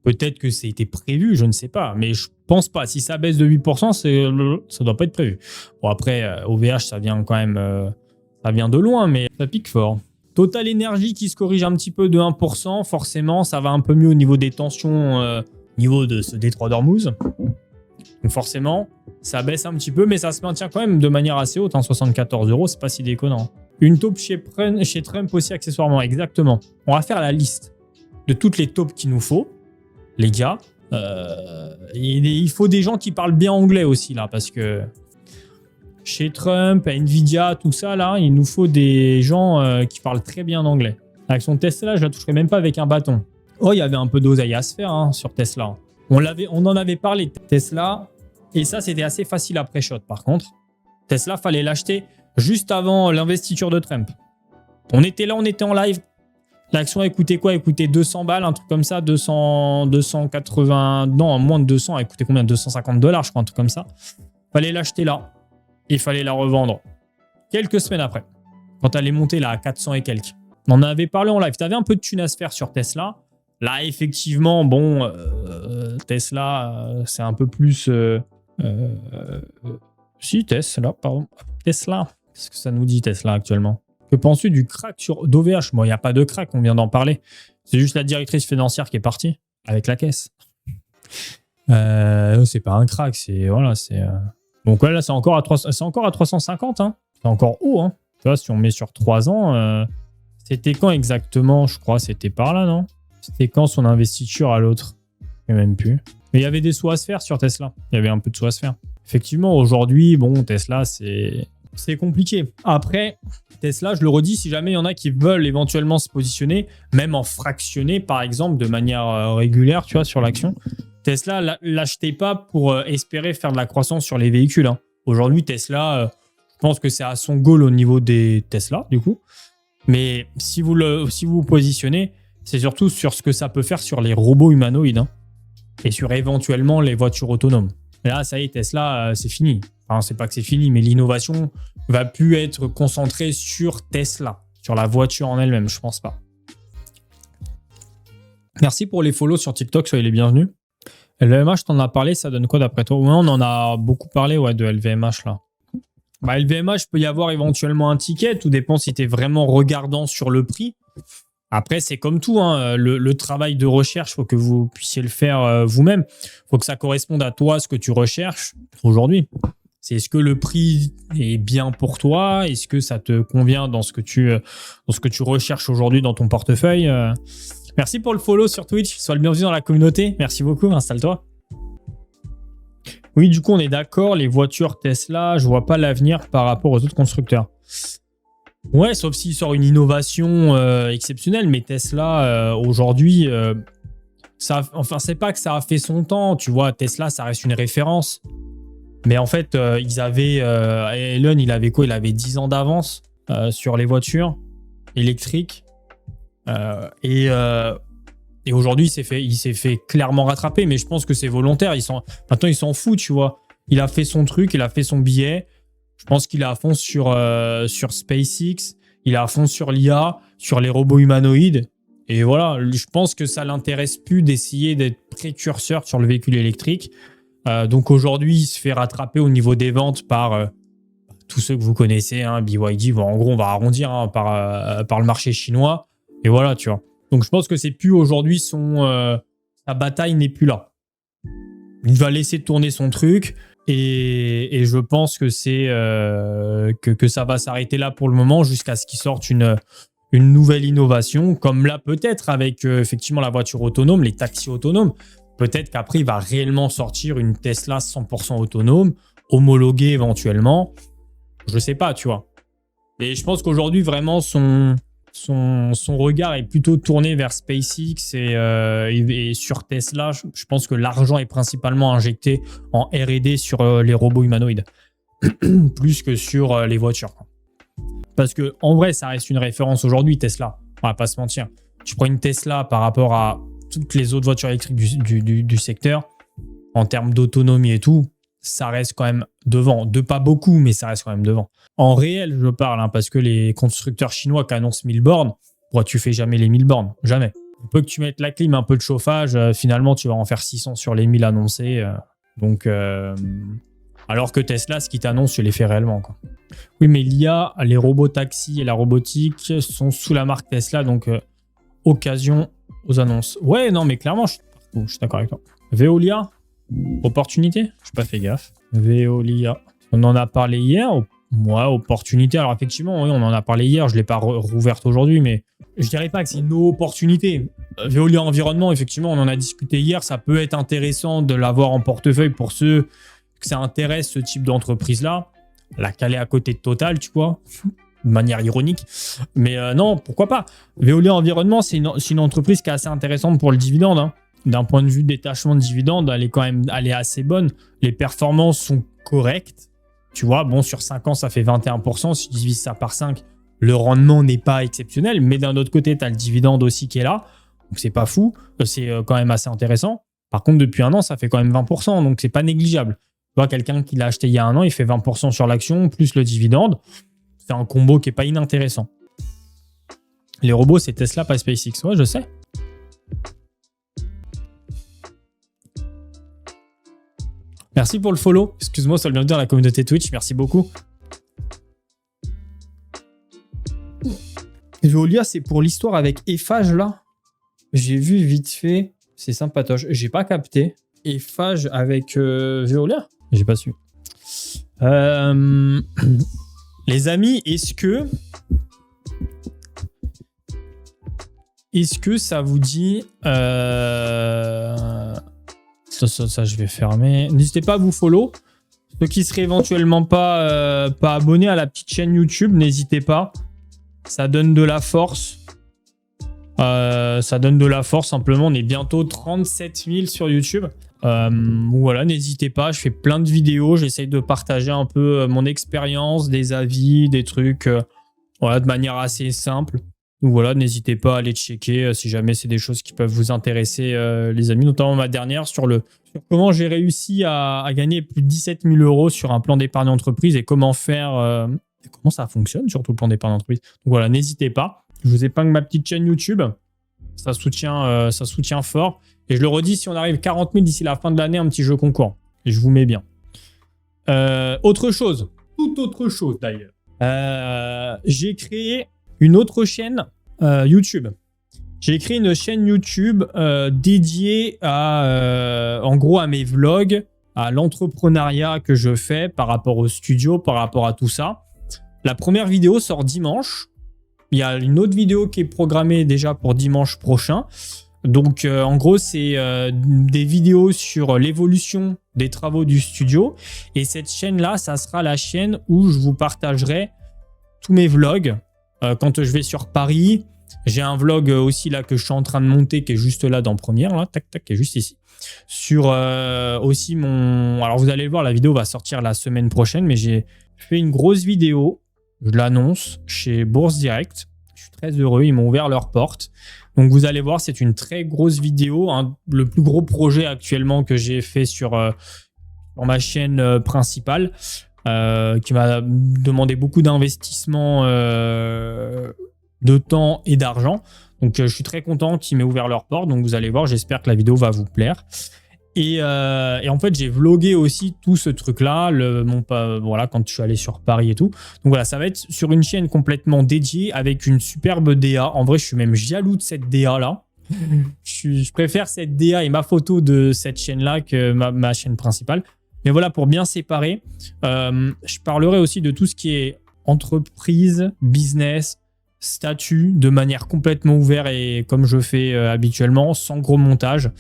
[SPEAKER 1] Peut-être que c'était prévu, je ne sais pas. Mais je pense pas. Si ça baisse de 8%, ça doit pas être prévu. Bon, après, OVH, ça vient quand même... ça vient de loin, mais ça pique fort. Total Energy qui se corrige un petit peu de 1%. Forcément, ça va un peu mieux au niveau des tensions, au niveau de ce détroit d'Ormuz. Donc forcément, ça baisse un petit peu, mais ça se maintient quand même de manière assez haute. 74 €, c'est pas si déconnant. Une taupe chez Trump aussi accessoirement, exactement. On va faire la liste de toutes les taupes qu'il nous faut, les gars. Il faut des gens qui parlent bien anglais aussi, là, parce que chez Trump, Nvidia, tout ça, là, il nous faut des gens qui parlent très bien anglais. L'action Tesla, je la toucherai même pas avec un bâton. Oh, il y avait un peu d'oseille à se faire sur Tesla. On en avait parlé de Tesla, et ça, c'était assez facile après shot. Par contre, Tesla, fallait l'acheter juste avant l'investiture de Trump. On était là, on était en live. L'action a coûté quoi? Elle coûtait 200 balles, un truc comme ça, 280... Non, moins de 200, elle coûtait combien? 250 $, je crois, un truc comme ça. Fallait l'acheter là. Il fallait la revendre quelques semaines après, quand elle est montée là à 400 et quelques. On en avait parlé en live. Tu avais un peu de thunes à se faire sur Tesla. Là, effectivement, bon, Tesla, c'est un peu plus... si, Tesla, pardon. Tesla. Qu'est-ce que ça nous dit, Tesla, actuellement? Que penses-tu du crack d'OVH? Bon, il n'y a pas de crack, on vient d'en parler. C'est juste la directrice financière qui est partie avec la caisse. C'est pas un crack, c'est... Voilà, c'est... Donc là, c'est encore à 350. C'est encore haut. Tu vois, si on met sur 3 ans, c'était quand exactement? Je crois c'était par là, non? C'était quand son investiture à l'autre? Je ne sais même plus. Mais il y avait des sous à se faire sur Tesla. Il y avait un peu de sous à se faire. Effectivement, aujourd'hui, bon, Tesla, c'est compliqué. Après, Tesla, je le redis, si jamais il y en a qui veulent éventuellement se positionner, même en fractionné, par exemple, de manière régulière, tu vois, sur l'action, Tesla, l'achetez pas pour espérer faire de la croissance sur les véhicules. Aujourd'hui, Tesla, je pense que c'est à son goal au niveau des Tesla, du coup. Mais si vous vous positionnez, c'est surtout sur ce que ça peut faire sur les robots humanoïdes et sur éventuellement les voitures autonomes. Et là, ça y est, Tesla, c'est fini. Enfin, c'est pas que c'est fini, mais l'innovation va plus être concentrée sur Tesla, sur la voiture en elle-même, je pense pas. Merci pour les follow sur TikTok, soyez les bienvenus. LVMH, t'en as parlé, ça donne quoi d'après toi? Ouais, on en a beaucoup parlé de LVMH là. LVMH, peut y avoir éventuellement un ticket, tout dépend si t'es vraiment regardant sur le prix. Après, c'est comme tout, le travail de recherche, il faut que vous puissiez le faire vous-même. Il faut que ça corresponde à toi, ce que tu recherches aujourd'hui. C'est est-ce que le prix est bien pour toi? Est-ce que ça te convient dans ce que tu recherches aujourd'hui dans ton portefeuille? Merci pour le follow sur Twitch. Sois le bienvenu dans la communauté. Merci beaucoup. Installe-toi. Oui, du coup, on est d'accord. Les voitures Tesla, je vois pas l'avenir par rapport aux autres constructeurs. Ouais, sauf s'il sort une innovation exceptionnelle. Mais Tesla, aujourd'hui, c'est pas que ça a fait son temps. Tu vois, Tesla, ça reste une référence. Mais en fait, Elon, il avait quoi? Il avait 10 ans d'avance sur les voitures électriques. Et Et aujourd'hui, il s'est fait clairement rattraper, mais je pense que c'est volontaire. Maintenant, il s'en fout, tu vois. Il a fait son truc, il a fait son billet. Je pense qu'il est à fond sur SpaceX. Il est à fond sur l'IA, sur les robots humanoïdes. Et voilà, je pense que ça l'intéresse plus d'essayer d'être précurseur sur le véhicule électrique. Donc aujourd'hui, il se fait rattraper au niveau des ventes par tous ceux que vous connaissez, hein, BYD. Bon, en gros, on va arrondir hein, par le marché chinois. Et voilà, tu vois. Donc je pense que c'est plus aujourd'hui sa bataille n'est plus là. Il va laisser tourner son truc. Et je pense que que ça va s'arrêter là pour le moment jusqu'à ce qu'il sorte une nouvelle innovation, comme là peut-être avec effectivement la voiture autonome, les taxis autonomes. Peut-être qu'après, il va réellement sortir une Tesla 100% autonome, homologuée éventuellement. Je sais pas, tu vois. Et je pense qu'aujourd'hui, vraiment, son regard est plutôt tourné vers SpaceX et sur Tesla. Je pense que l'argent est principalement injecté en R&D sur les robots humanoïdes, plus que sur les voitures. Parce que en vrai, ça reste une référence aujourd'hui, Tesla. On va pas se mentir. Tu prends une Tesla par rapport à toutes les autres voitures électriques du secteur, en termes d'autonomie et tout, ça reste quand même devant. De pas beaucoup, mais ça reste quand même devant. En réel, je parle, hein, parce que les constructeurs chinois qui annoncent 1000 bornes, tu fais jamais les 1000 bornes. Jamais. Il peut que tu mettes la clim, un peu de chauffage, finalement, tu vas en faire 600 sur les 1000 annoncés. Alors que Tesla, ce qui t'annonce, tu les fais réellement, quoi. Oui, mais l'IA, les robots taxis et la robotique sont sous la marque Tesla, donc occasion aux annonces. Ouais, non, mais clairement, je suis d'accord avec toi. Veolia, opportunité? Je n'ai pas fait gaffe. Veolia. On en a parlé hier. Moi, opportunité. Alors, effectivement, oui, on en a parlé hier. Je ne l'ai pas rouverte aujourd'hui, mais je dirais pas que c'est une opportunité. Veolia Environnement, effectivement, on en a discuté hier. Ça peut être intéressant de l'avoir en portefeuille pour ceux que ça intéresse, ce type d'entreprise-là. La caler à côté de Total, tu vois, de manière ironique. Mais non, pourquoi pas. Veolia Environnement, c'est une entreprise qui est assez intéressante pour le dividende, hein. D'un point de vue détachement de dividende, elle est assez bonne. Les performances sont correctes. Tu vois, bon, sur 5 ans, ça fait 21%. Si tu divises ça par 5, le rendement n'est pas exceptionnel. Mais d'un autre côté, tu as le dividende aussi qui est là. Donc, c'est pas fou. C'est quand même assez intéressant. Par contre, depuis un an, ça fait quand même 20%. Donc, c'est pas négligeable. Tu vois, quelqu'un qui l'a acheté il y a un an, il fait 20% sur l'action, plus le dividende. C'est un combo qui n'est pas inintéressant. Les robots, c'est Tesla, pas SpaceX. Ouais, je sais. Merci pour le follow. Excuse-moi, ça veut bien dire la communauté Twitch. Merci beaucoup. Veolia, c'est pour l'histoire avec Eiffage, là. J'ai vu vite fait. C'est sympatoche. J'ai pas capté. Eiffage avec Veolia. J'ai pas su. Les amis, est-ce que ça vous dit... Ça, je vais fermer. N'hésitez pas à vous follow. Ceux qui seraient éventuellement pas abonnés à la petite chaîne YouTube, n'hésitez pas. Ça donne de la force. Simplement. On est bientôt 37 000 sur YouTube. Voilà, n'hésitez pas. Je fais plein de vidéos. J'essaye de partager un peu mon expérience, des avis, des trucs voilà, de manière assez simple. Donc voilà, n'hésitez pas à aller checker si jamais c'est des choses qui peuvent vous intéresser, les amis. Notamment ma dernière sur comment j'ai réussi à gagner plus de 17 000 € sur un plan d'épargne entreprise et comment faire, comment ça fonctionne, surtout le plan d'épargne entreprise. Donc voilà, n'hésitez pas. Je vous épingle ma petite chaîne YouTube. Ça soutient fort. Et je le redis, si on arrive 40 000 d'ici la fin de l'année, un petit jeu concours. Et je vous mets bien. Autre chose. Toute autre chose d'ailleurs. J'ai créé une autre chaîne YouTube. J'ai créé une chaîne YouTube dédiée en gros à mes vlogs, à l'entrepreneuriat que je fais par rapport au studio, par rapport à tout ça. La première vidéo sort dimanche. Il y a une autre vidéo qui est programmée déjà pour dimanche prochain. Donc, en gros, c'est des vidéos sur l'évolution des travaux du studio. Et cette chaîne-là, ça sera la chaîne où je vous partagerai tous mes vlogs. Quand je vais sur Paris, j'ai un vlog aussi là que je suis en train de monter, qui est juste là dans Première, là, tac, tac, qui est juste ici. Sur aussi mon... Alors, vous allez le voir, la vidéo va sortir la semaine prochaine, mais j'ai fait une grosse vidéo, je l'annonce, chez Bourse Direct, Je suis très heureux. Ils m'ont ouvert leurs portes. Donc, vous allez voir, c'est une très grosse vidéo. Hein, le plus gros projet actuellement que j'ai fait sur ma chaîne principale, qui m'a demandé beaucoup d'investissement de temps et d'argent. Donc, je suis très content qu'ils m'aient ouvert leurs portes. Donc, vous allez voir, j'espère que la vidéo va vous plaire. Et en fait, j'ai vlogué aussi tout ce truc-là, voilà, quand je suis allé sur Paris et tout. Donc voilà, ça va être sur une chaîne complètement dédiée avec une superbe DA. En vrai, je suis même jaloux de cette DA-là. Je préfère cette DA et ma photo de cette chaîne-là que ma chaîne principale. Mais voilà, pour bien séparer, je parlerai aussi de tout ce qui est entreprise, business, statut, de manière complètement ouverte et comme je fais habituellement, sans gros montage.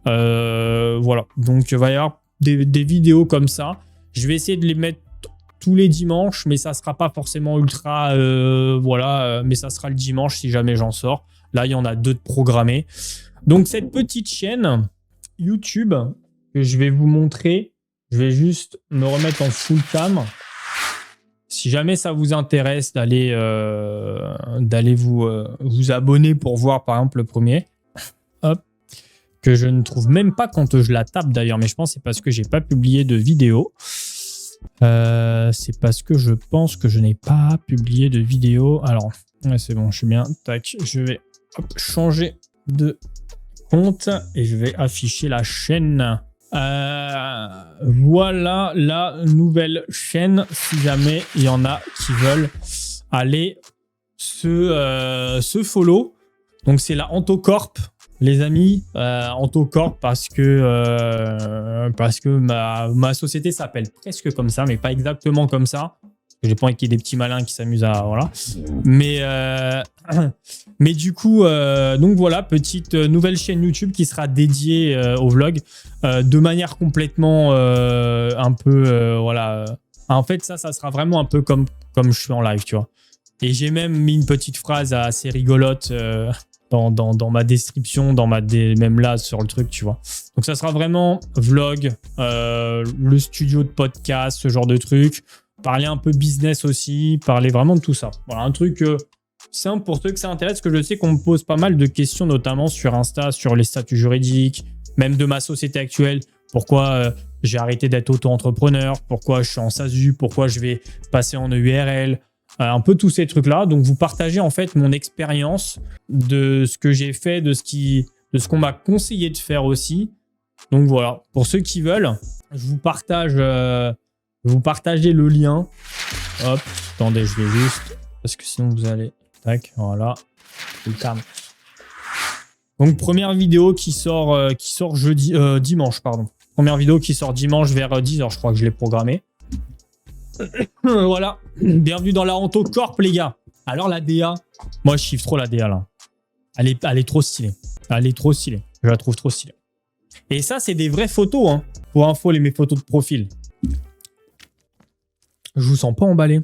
[SPEAKER 1] Voilà, donc il va y avoir des vidéos comme ça. Je vais essayer de les mettre tous les dimanches, mais ça sera pas forcément ultra, voilà, mais ça sera le dimanche si jamais j'en sors. Là, il y en a 2 de programmés. Donc cette petite chaîne YouTube que je vais vous montrer, je vais juste me remettre en full cam. Si jamais ça vous intéresse d'aller vous abonner pour voir par exemple le premier, hop, que je ne trouve même pas quand je la tape d'ailleurs, mais je pense que c'est parce que j'ai pas publié de vidéo. C'est parce que je pense que je n'ai pas publié de vidéo. Alors, ouais, c'est bon, je suis bien. Tac, je vais changer de compte et je vais afficher la chaîne. Voilà la nouvelle chaîne. Si jamais il y en a qui veulent aller se follow. Donc c'est la Antocorp, les amis. Antocorp parce que ma société s'appelle presque comme ça, mais pas exactement comme ça. J'ai pas envie qu'il y ait des petits malins qui s'amusent à voilà. Mais du coup, donc voilà, petite nouvelle chaîne YouTube qui sera dédiée au vlog de manière complètement un peu voilà. En fait, ça sera vraiment un peu comme je suis en live, tu vois. Et j'ai même mis une petite phrase assez rigolote dans ma description, même là sur le truc, tu vois. Donc ça sera vraiment vlog, le studio de podcast, ce genre de truc. Parler un peu business aussi, parler vraiment de tout ça. Voilà, un truc simple pour ceux que ça intéresse, parce que je sais qu'on me pose pas mal de questions, notamment sur Insta, sur les statuts juridiques, même de ma société actuelle. Pourquoi j'ai arrêté d'être auto-entrepreneur, pourquoi je suis en SASU, pourquoi je vais passer en EURL, un peu tous ces trucs-là. Donc, vous partagez en fait mon expérience de ce que j'ai fait, de ce qu'on m'a conseillé de faire aussi. Donc, voilà. Pour ceux qui veulent, je vous partage... vous partagez le lien. Hop, attendez, je vais juste... Parce que sinon, vous allez... Tac, voilà. Full cam. Donc, première vidéo qui sort dimanche, pardon. Première vidéo qui sort dimanche vers 10h, je crois que je l'ai programmé. Voilà. Bienvenue dans la Antocorp, les gars. Alors, la DA, moi, je kiffe trop la DA, là. Elle est trop stylée. Elle est trop stylée. Je la trouve trop stylée. Et ça, c'est des vraies photos, hein. Pour info, mes photos de profil. Je vous sens pas emballé.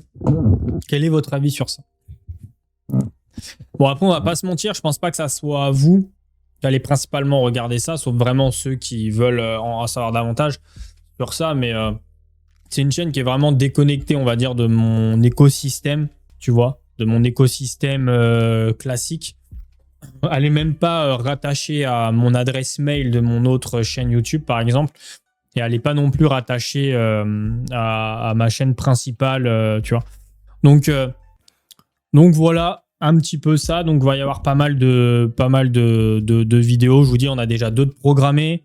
[SPEAKER 1] Quel est votre avis sur ça? Bon, après, on va pas se mentir. Je pense pas que ça soit vous qui allez principalement regarder ça, sauf vraiment ceux qui veulent en savoir davantage sur ça. Mais c'est une chaîne qui est vraiment déconnectée, on va dire, de mon écosystème, tu vois, de mon écosystème classique. Elle est même pas rattachée à mon adresse mail de mon autre chaîne YouTube, par exemple. Et elle n'est pas non plus rattachée à ma chaîne principale, tu vois. Donc voilà un petit peu ça. Donc il va y avoir pas mal de vidéos. Je vous dis, on a déjà 2 de programmées.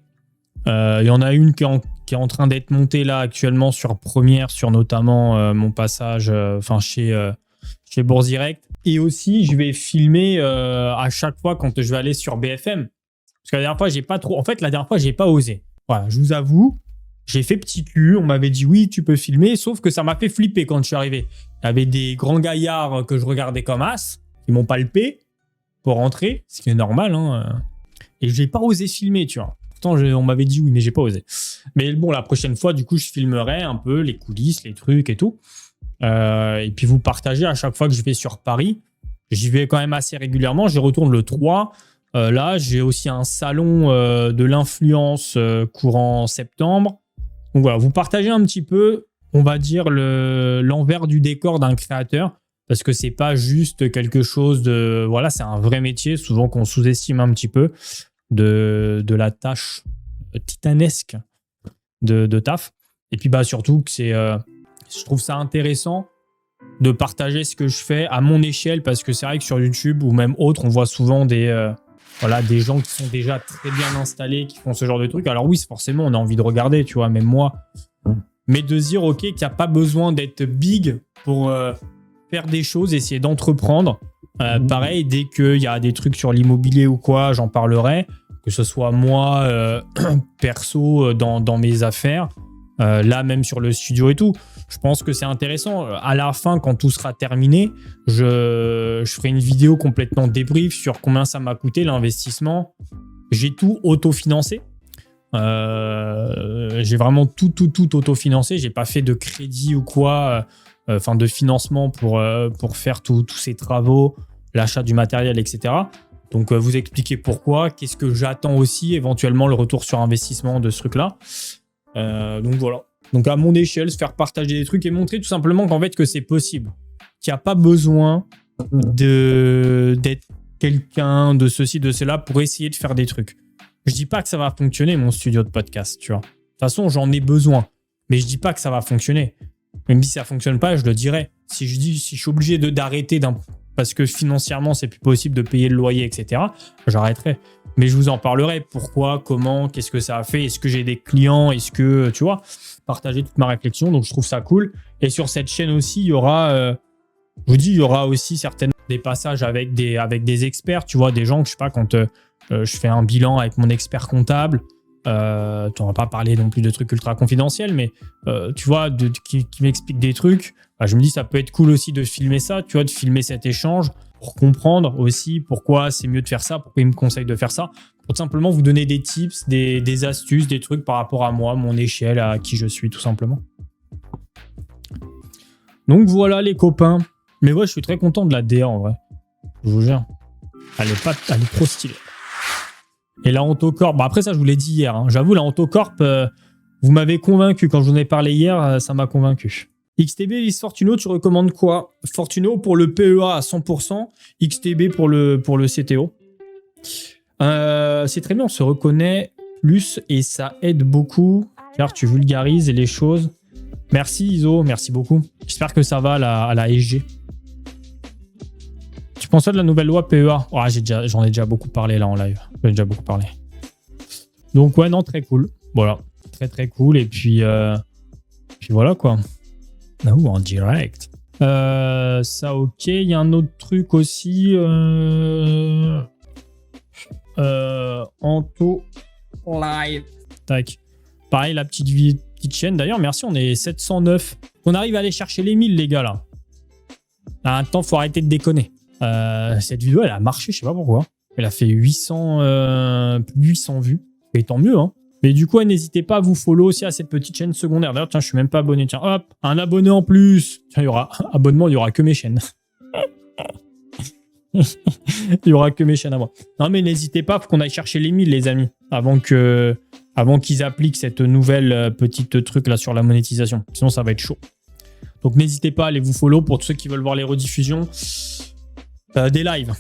[SPEAKER 1] Il y en a une qui est en train d'être montée là actuellement sur Première, sur notamment mon passage chez Bourse Direct. Et aussi, je vais filmer à chaque fois quand je vais aller sur BFM. Parce que la dernière fois, j'ai pas trop... En fait, la dernière fois, j'ai pas osé. Voilà, je vous avoue, j'ai fait petit cul. On m'avait dit oui, tu peux filmer, sauf que ça m'a fait flipper quand je suis arrivé. Il y avait des grands gaillards que je regardais comme as, qui m'ont palpé pour rentrer, ce qui est normal. Hein. Et j'ai pas osé filmer, tu vois. Pourtant, on m'avait dit oui, mais j'ai pas osé. Mais bon, la prochaine fois, du coup, je filmerai un peu les coulisses, les trucs et tout. Et puis vous partagez à chaque fois que je vais sur Paris. J'y vais quand même assez régulièrement. J'y retourne le 3. Là, j'ai aussi un salon de l'influence courant septembre. Donc voilà, vous partagez un petit peu, on va dire, l'envers du décor d'un créateur. parce que c'est pas juste quelque chose de... Voilà, c'est un vrai métier, souvent qu'on sous-estime un petit peu de la tâche titanesque de taf. Et puis surtout que je trouve ça intéressant de partager ce que je fais à mon échelle, parce que c'est vrai que sur YouTube ou même autre, on voit souvent des gens qui sont déjà très bien installés, qui font ce genre de trucs. Alors oui, forcément, on a envie de regarder, tu vois, même moi. Mais de se dire, OK, qu'il n'y a pas besoin d'être big pour faire des choses, essayer d'entreprendre. Pareil, dès qu'il y a des trucs sur l'immobilier ou quoi, j'en parlerai. Que ce soit moi, perso, dans mes affaires. Là, même sur le studio et tout. Je pense que c'est intéressant. À la fin, quand tout sera terminé, je ferai une vidéo complètement débrief sur combien ça m'a coûté l'investissement. J'ai tout autofinancé. J'ai vraiment tout autofinancé. J'ai pas fait de crédit ou quoi, de financement pour faire tous ces travaux, l'achat du matériel, etc. Donc, vous expliquer pourquoi, qu'est-ce que j'attends aussi, éventuellement le retour sur investissement de ce truc-là. Donc voilà. Donc à mon échelle, se faire partager des trucs et montrer tout simplement qu'en fait que c'est possible. Qu'il n'y a pas besoin d'être quelqu'un, de ceci, de cela pour essayer de faire des trucs. Je dis pas que ça va fonctionner mon studio de podcast, tu vois. De toute façon, j'en ai besoin. Mais je dis pas que ça va fonctionner. Même si ça fonctionne pas, je le dirai. Si je suis obligé d'arrêter parce que financièrement, c'est plus possible de payer le loyer, etc., j'arrêterai. Mais je vous en parlerai. Pourquoi, comment, qu'est-ce que ça a fait? Est-ce que j'ai des clients? Est-ce que, tu vois, partager toute ma réflexion. Donc, je trouve ça cool. Et sur cette chaîne aussi, il y aura, je vous dis, il y aura aussi certainement des passages avec des experts. Tu vois, des gens que, je sais pas, quand je fais un bilan avec mon expert comptable, on va pas parler non plus de trucs ultra confidentiels, mais tu vois, qui m'explique des trucs. Je me dis, ça peut être cool aussi de filmer ça, tu vois, de filmer cet échange pour comprendre aussi pourquoi c'est mieux de faire ça, pourquoi il me conseille de faire ça, pour tout simplement vous donner des tips, des astuces, des trucs par rapport à moi, mon échelle, à qui je suis tout simplement. Donc voilà les copains. Mais ouais, je suis très content de la DA en vrai. Je vous jure. Elle est trop stylée. Et la Hontocorp, après ça je vous l'ai dit hier, hein. J'avoue la Hontocorp, vous m'avez convaincu quand je vous en ai parlé hier, ça m'a convaincu. XTB vs Fortuno, tu recommandes quoi? Fortuno pour le PEA à 100%, XTB pour le CTO. C'est très bien, on se reconnaît plus et ça aide beaucoup car tu vulgarises les choses. Merci Iso, merci beaucoup. J'espère que ça va à la SG. Tu penses quoi de la nouvelle loi PEA? J'en ai déjà beaucoup parlé là en live. J'en ai déjà beaucoup parlé. Donc ouais, non, très cool. Voilà, très très cool. Et puis voilà quoi. En direct. Ça ok. Il y a un autre truc aussi. Anto Live. Tac. Pareil, la petite chaîne. D'ailleurs, merci, on est 709. On arrive à aller chercher les 1000, les gars, là. Attends, faut arrêter de déconner. Cette vidéo, elle a marché, je sais pas pourquoi. Elle a fait 800 vues. Et tant mieux, hein. Mais du coup, n'hésitez pas à vous follow aussi à cette petite chaîne secondaire. D'ailleurs, tiens, je suis même pas abonné. Tiens, hop, un abonné en plus. Tiens, il y aura abonnement, il y aura que mes chaînes. Il y aura que mes chaînes à moi. Non, mais n'hésitez pas, faut qu'on aille chercher les 1000, les amis, avant qu'ils appliquent cette nouvelle petite truc là sur la monétisation. Sinon, ça va être chaud. Donc, n'hésitez pas à aller vous follow pour tous ceux qui veulent voir les rediffusions des lives.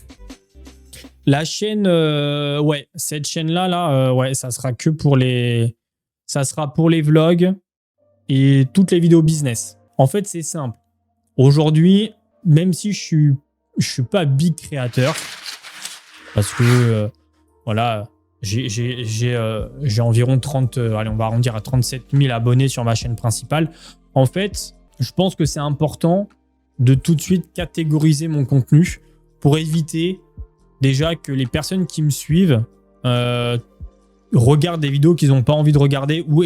[SPEAKER 1] La chaîne, ouais, cette chaîne-là, ouais, ça sera que pour ça sera pour les vlogs et toutes les vidéos business. En fait, c'est simple. Aujourd'hui, même si je suis pas big créateur, parce que, voilà, j'ai environ 30, allez, on va arrondir à 37 000 abonnés sur ma chaîne principale. En fait, je pense que c'est important de tout de suite catégoriser mon contenu pour éviter déjà que les personnes qui me suivent regardent des vidéos qu'ils n'ont pas envie de regarder ou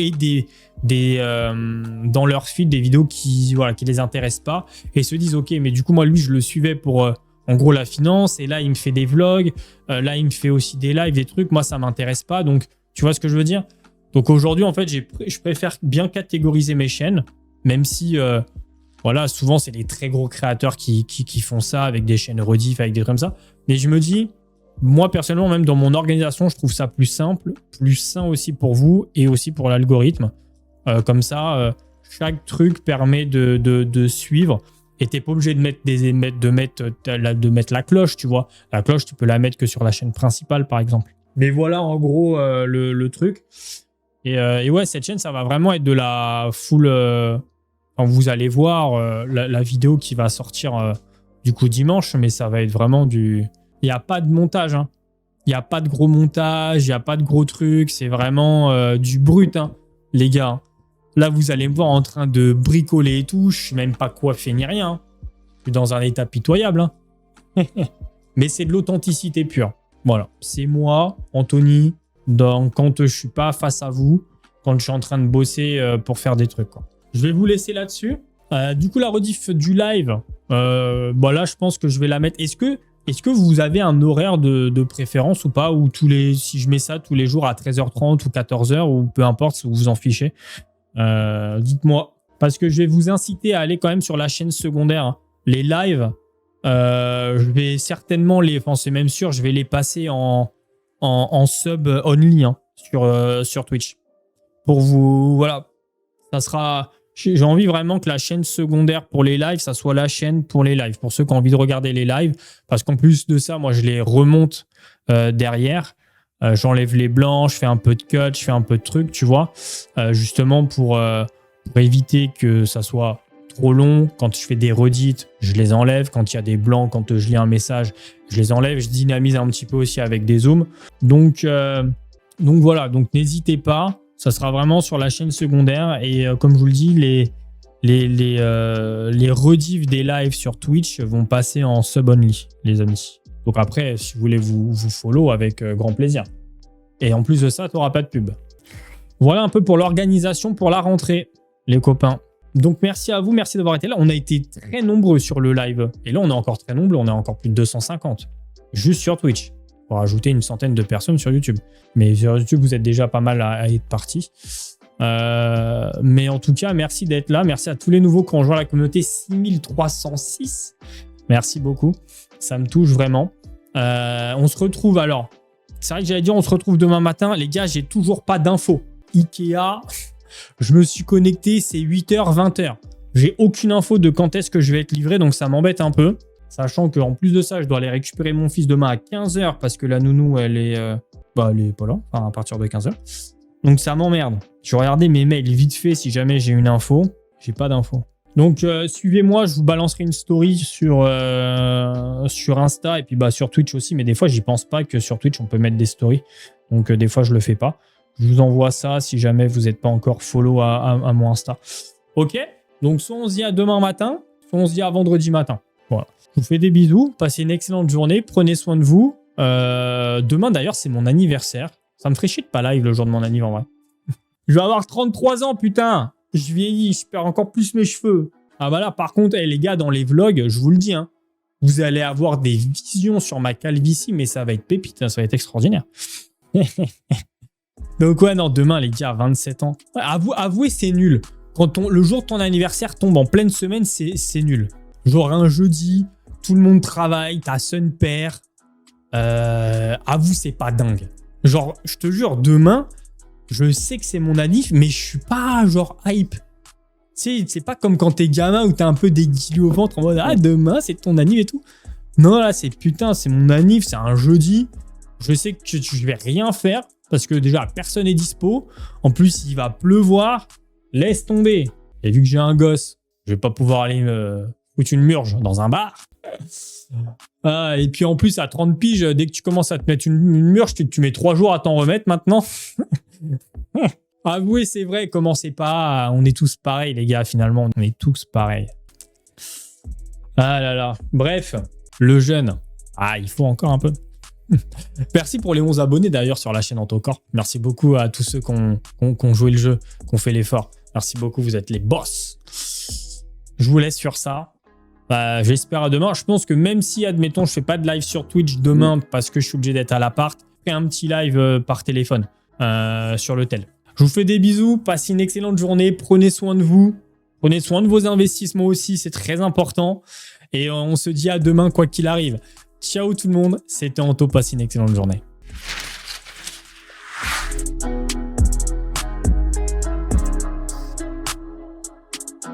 [SPEAKER 1] dans leur feed des vidéos qui les intéressent pas et se disent ok, mais du coup moi lui je le suivais pour en gros la finance et là il me fait des vlogs, là il me fait aussi des lives, des trucs, moi ça m'intéresse pas, donc tu vois ce que je veux dire. Donc aujourd'hui en fait je préfère bien catégoriser mes chaînes, même si voilà, souvent c'est les très gros créateurs qui font ça avec des chaînes rediff, avec des trucs comme ça. Mais je me dis, moi personnellement, même dans mon organisation, je trouve ça plus simple, plus sain aussi pour vous et aussi pour l'algorithme. Comme ça, chaque truc permet de suivre Et t'es pas obligé de mettre la cloche, tu vois. La cloche, tu peux la mettre que sur la chaîne principale, par exemple. Mais voilà, en gros, le truc. Et ouais, cette chaîne, ça va vraiment être de la full... Enfin, vous allez voir la vidéo qui va sortir du coup dimanche, mais ça va être vraiment du... Il n'y a pas de montage, hein. Il n'y a pas de gros montage, il n'y a pas de gros trucs. C'est vraiment du brut, hein, les gars. Là, vous allez me voir en train de bricoler et tout. Je ne suis même pas coiffé ni rien, hein. Je suis dans un état pitoyable, hein. Mais c'est de l'authenticité pure. Voilà, c'est moi, Anthony, quand je suis pas face à vous, quand je suis en train de bosser pour faire des trucs, quoi. Je vais vous laisser là-dessus. Du coup, la rediff du live, là, je pense que je vais la mettre. Est-ce que vous avez un horaire de préférence ou pas, ou si je mets ça tous les jours à 13h30 ou 14h, ou peu importe, si vous vous en fichez, dites-moi. Parce que je vais vous inciter à aller quand même sur la chaîne secondaire, hein. Les lives, je vais certainement enfin, c'est même sûr, je vais les passer en sub only, hein, sur Twitch. Pour vous, voilà, ça sera... J'ai envie vraiment que la chaîne secondaire pour les lives, ça soit la chaîne pour les lives, pour ceux qui ont envie de regarder les lives. Parce qu'en plus de ça, moi, je les remonte derrière. J'enlève les blancs, je fais un peu de cut, je fais un peu de trucs, tu vois. Justement pour éviter que ça soit trop long. Quand je fais des redites, je les enlève. Quand il y a des blancs, quand je lis un message, je les enlève. Je dynamise un petit peu aussi avec des zooms. Donc voilà, donc n'hésitez pas. Ça sera vraiment sur la chaîne secondaire. Et comme je vous le dis, les rediffs des lives sur Twitch vont passer en sub-only, les amis. Donc après, si vous voulez vous follow, avec grand plaisir. Et en plus de ça, tu n'auras pas de pub. Voilà un peu pour l'organisation pour la rentrée, les copains. Donc merci à vous, merci d'avoir été là. On a été très nombreux sur le live. Et là, on est encore très nombreux, on est encore plus de 250. Juste sur Twitch. Pour rajouter une centaine de personnes sur YouTube. Mais sur YouTube, vous êtes déjà pas mal à être partis. Mais en tout cas, merci d'être là. Merci à tous les nouveaux qui ont rejoint la communauté 6306. Merci beaucoup. Ça me touche vraiment. On se retrouve alors. C'est vrai que j'allais dire on se retrouve demain matin. Les gars, j'ai toujours pas d'infos. Ikea, je me suis connecté, c'est 8h, 20h. J'ai aucune info de quand est-ce que je vais être livré, donc ça m'embête un peu. Sachant qu'en plus de ça, je dois aller récupérer mon fils demain à 15h parce que la nounou, elle est pas là, enfin, à partir de 15h. Donc ça m'emmerde. Je vais regarder mes mails vite fait si jamais j'ai une info. J'ai pas d'info. Donc suivez-moi, je vous balancerai une story sur Insta et puis sur Twitch aussi. Mais des fois, j'y pense pas que sur Twitch, on peut mettre des stories. Donc des fois, je le fais pas. Je vous envoie ça si jamais vous n'êtes pas encore follow à mon Insta. Ok, donc soit on se dit à demain matin, soit on se dit à vendredi matin. Voilà. Je vous fais des bisous, passez une excellente journée, prenez soin de vous. Demain d'ailleurs, c'est mon anniversaire. Ça me ferait chier de pas live le jour de mon anniversaire en vrai. Je vais avoir 33 ans, putain. Je vieillis, je perds encore plus mes cheveux. Ah bah là, par contre, les gars, dans les vlogs, je vous le dis, hein, vous allez avoir des visions sur ma calvitie, mais ça va être pépite, hein, ça va être extraordinaire. Donc ouais, non, demain, les gars, 27 ans. Ouais, avouez, c'est nul. Quand le jour de ton anniversaire tombe en pleine semaine, c'est nul. Genre un jeudi, tout le monde travaille, ta son perd. Avoue, c'est pas dingue. Genre, je te jure, demain, je sais que c'est mon anniv, mais je suis pas genre hype. Tu sais, c'est pas comme quand t'es gamin où t'as un peu des guillis au ventre en mode « Ah, demain, c'est ton anniv et tout. » Non, là, c'est putain, c'est mon anniv, c'est un jeudi. Je sais que je vais rien faire parce que déjà, personne n'est dispo. En plus, il va pleuvoir. Laisse tomber. Et vu que j'ai un gosse, je vais pas pouvoir aller me foutre une murge dans un bar. Et puis en plus, à 30 piges, dès que tu commences à te mettre une murge, tu mets 3 jours à t'en remettre maintenant. Avouez, c'est vrai, commencez pas. On est tous pareils, les gars, finalement. On est tous pareils. Ah là là. Bref, le jeune. Il faut encore un peu. Merci pour les 11 abonnés d'ailleurs sur la chaîne Antocorp. Merci beaucoup à tous ceux qui ont joué le jeu, qui ont fait l'effort. Merci beaucoup, vous êtes les boss. Je vous laisse sur ça. J'espère à demain. Je pense que même si, admettons, je fais pas de live sur Twitch demain parce que je suis obligé d'être à l'appart, je ferai un petit live par téléphone sur le tel. Je vous fais des bisous. Passez une excellente journée. Prenez soin de vous. Prenez soin de vos investissements aussi. C'est très important. Et on se dit à demain quoi qu'il arrive. Ciao tout le monde. C'était Anto. Passez une excellente journée.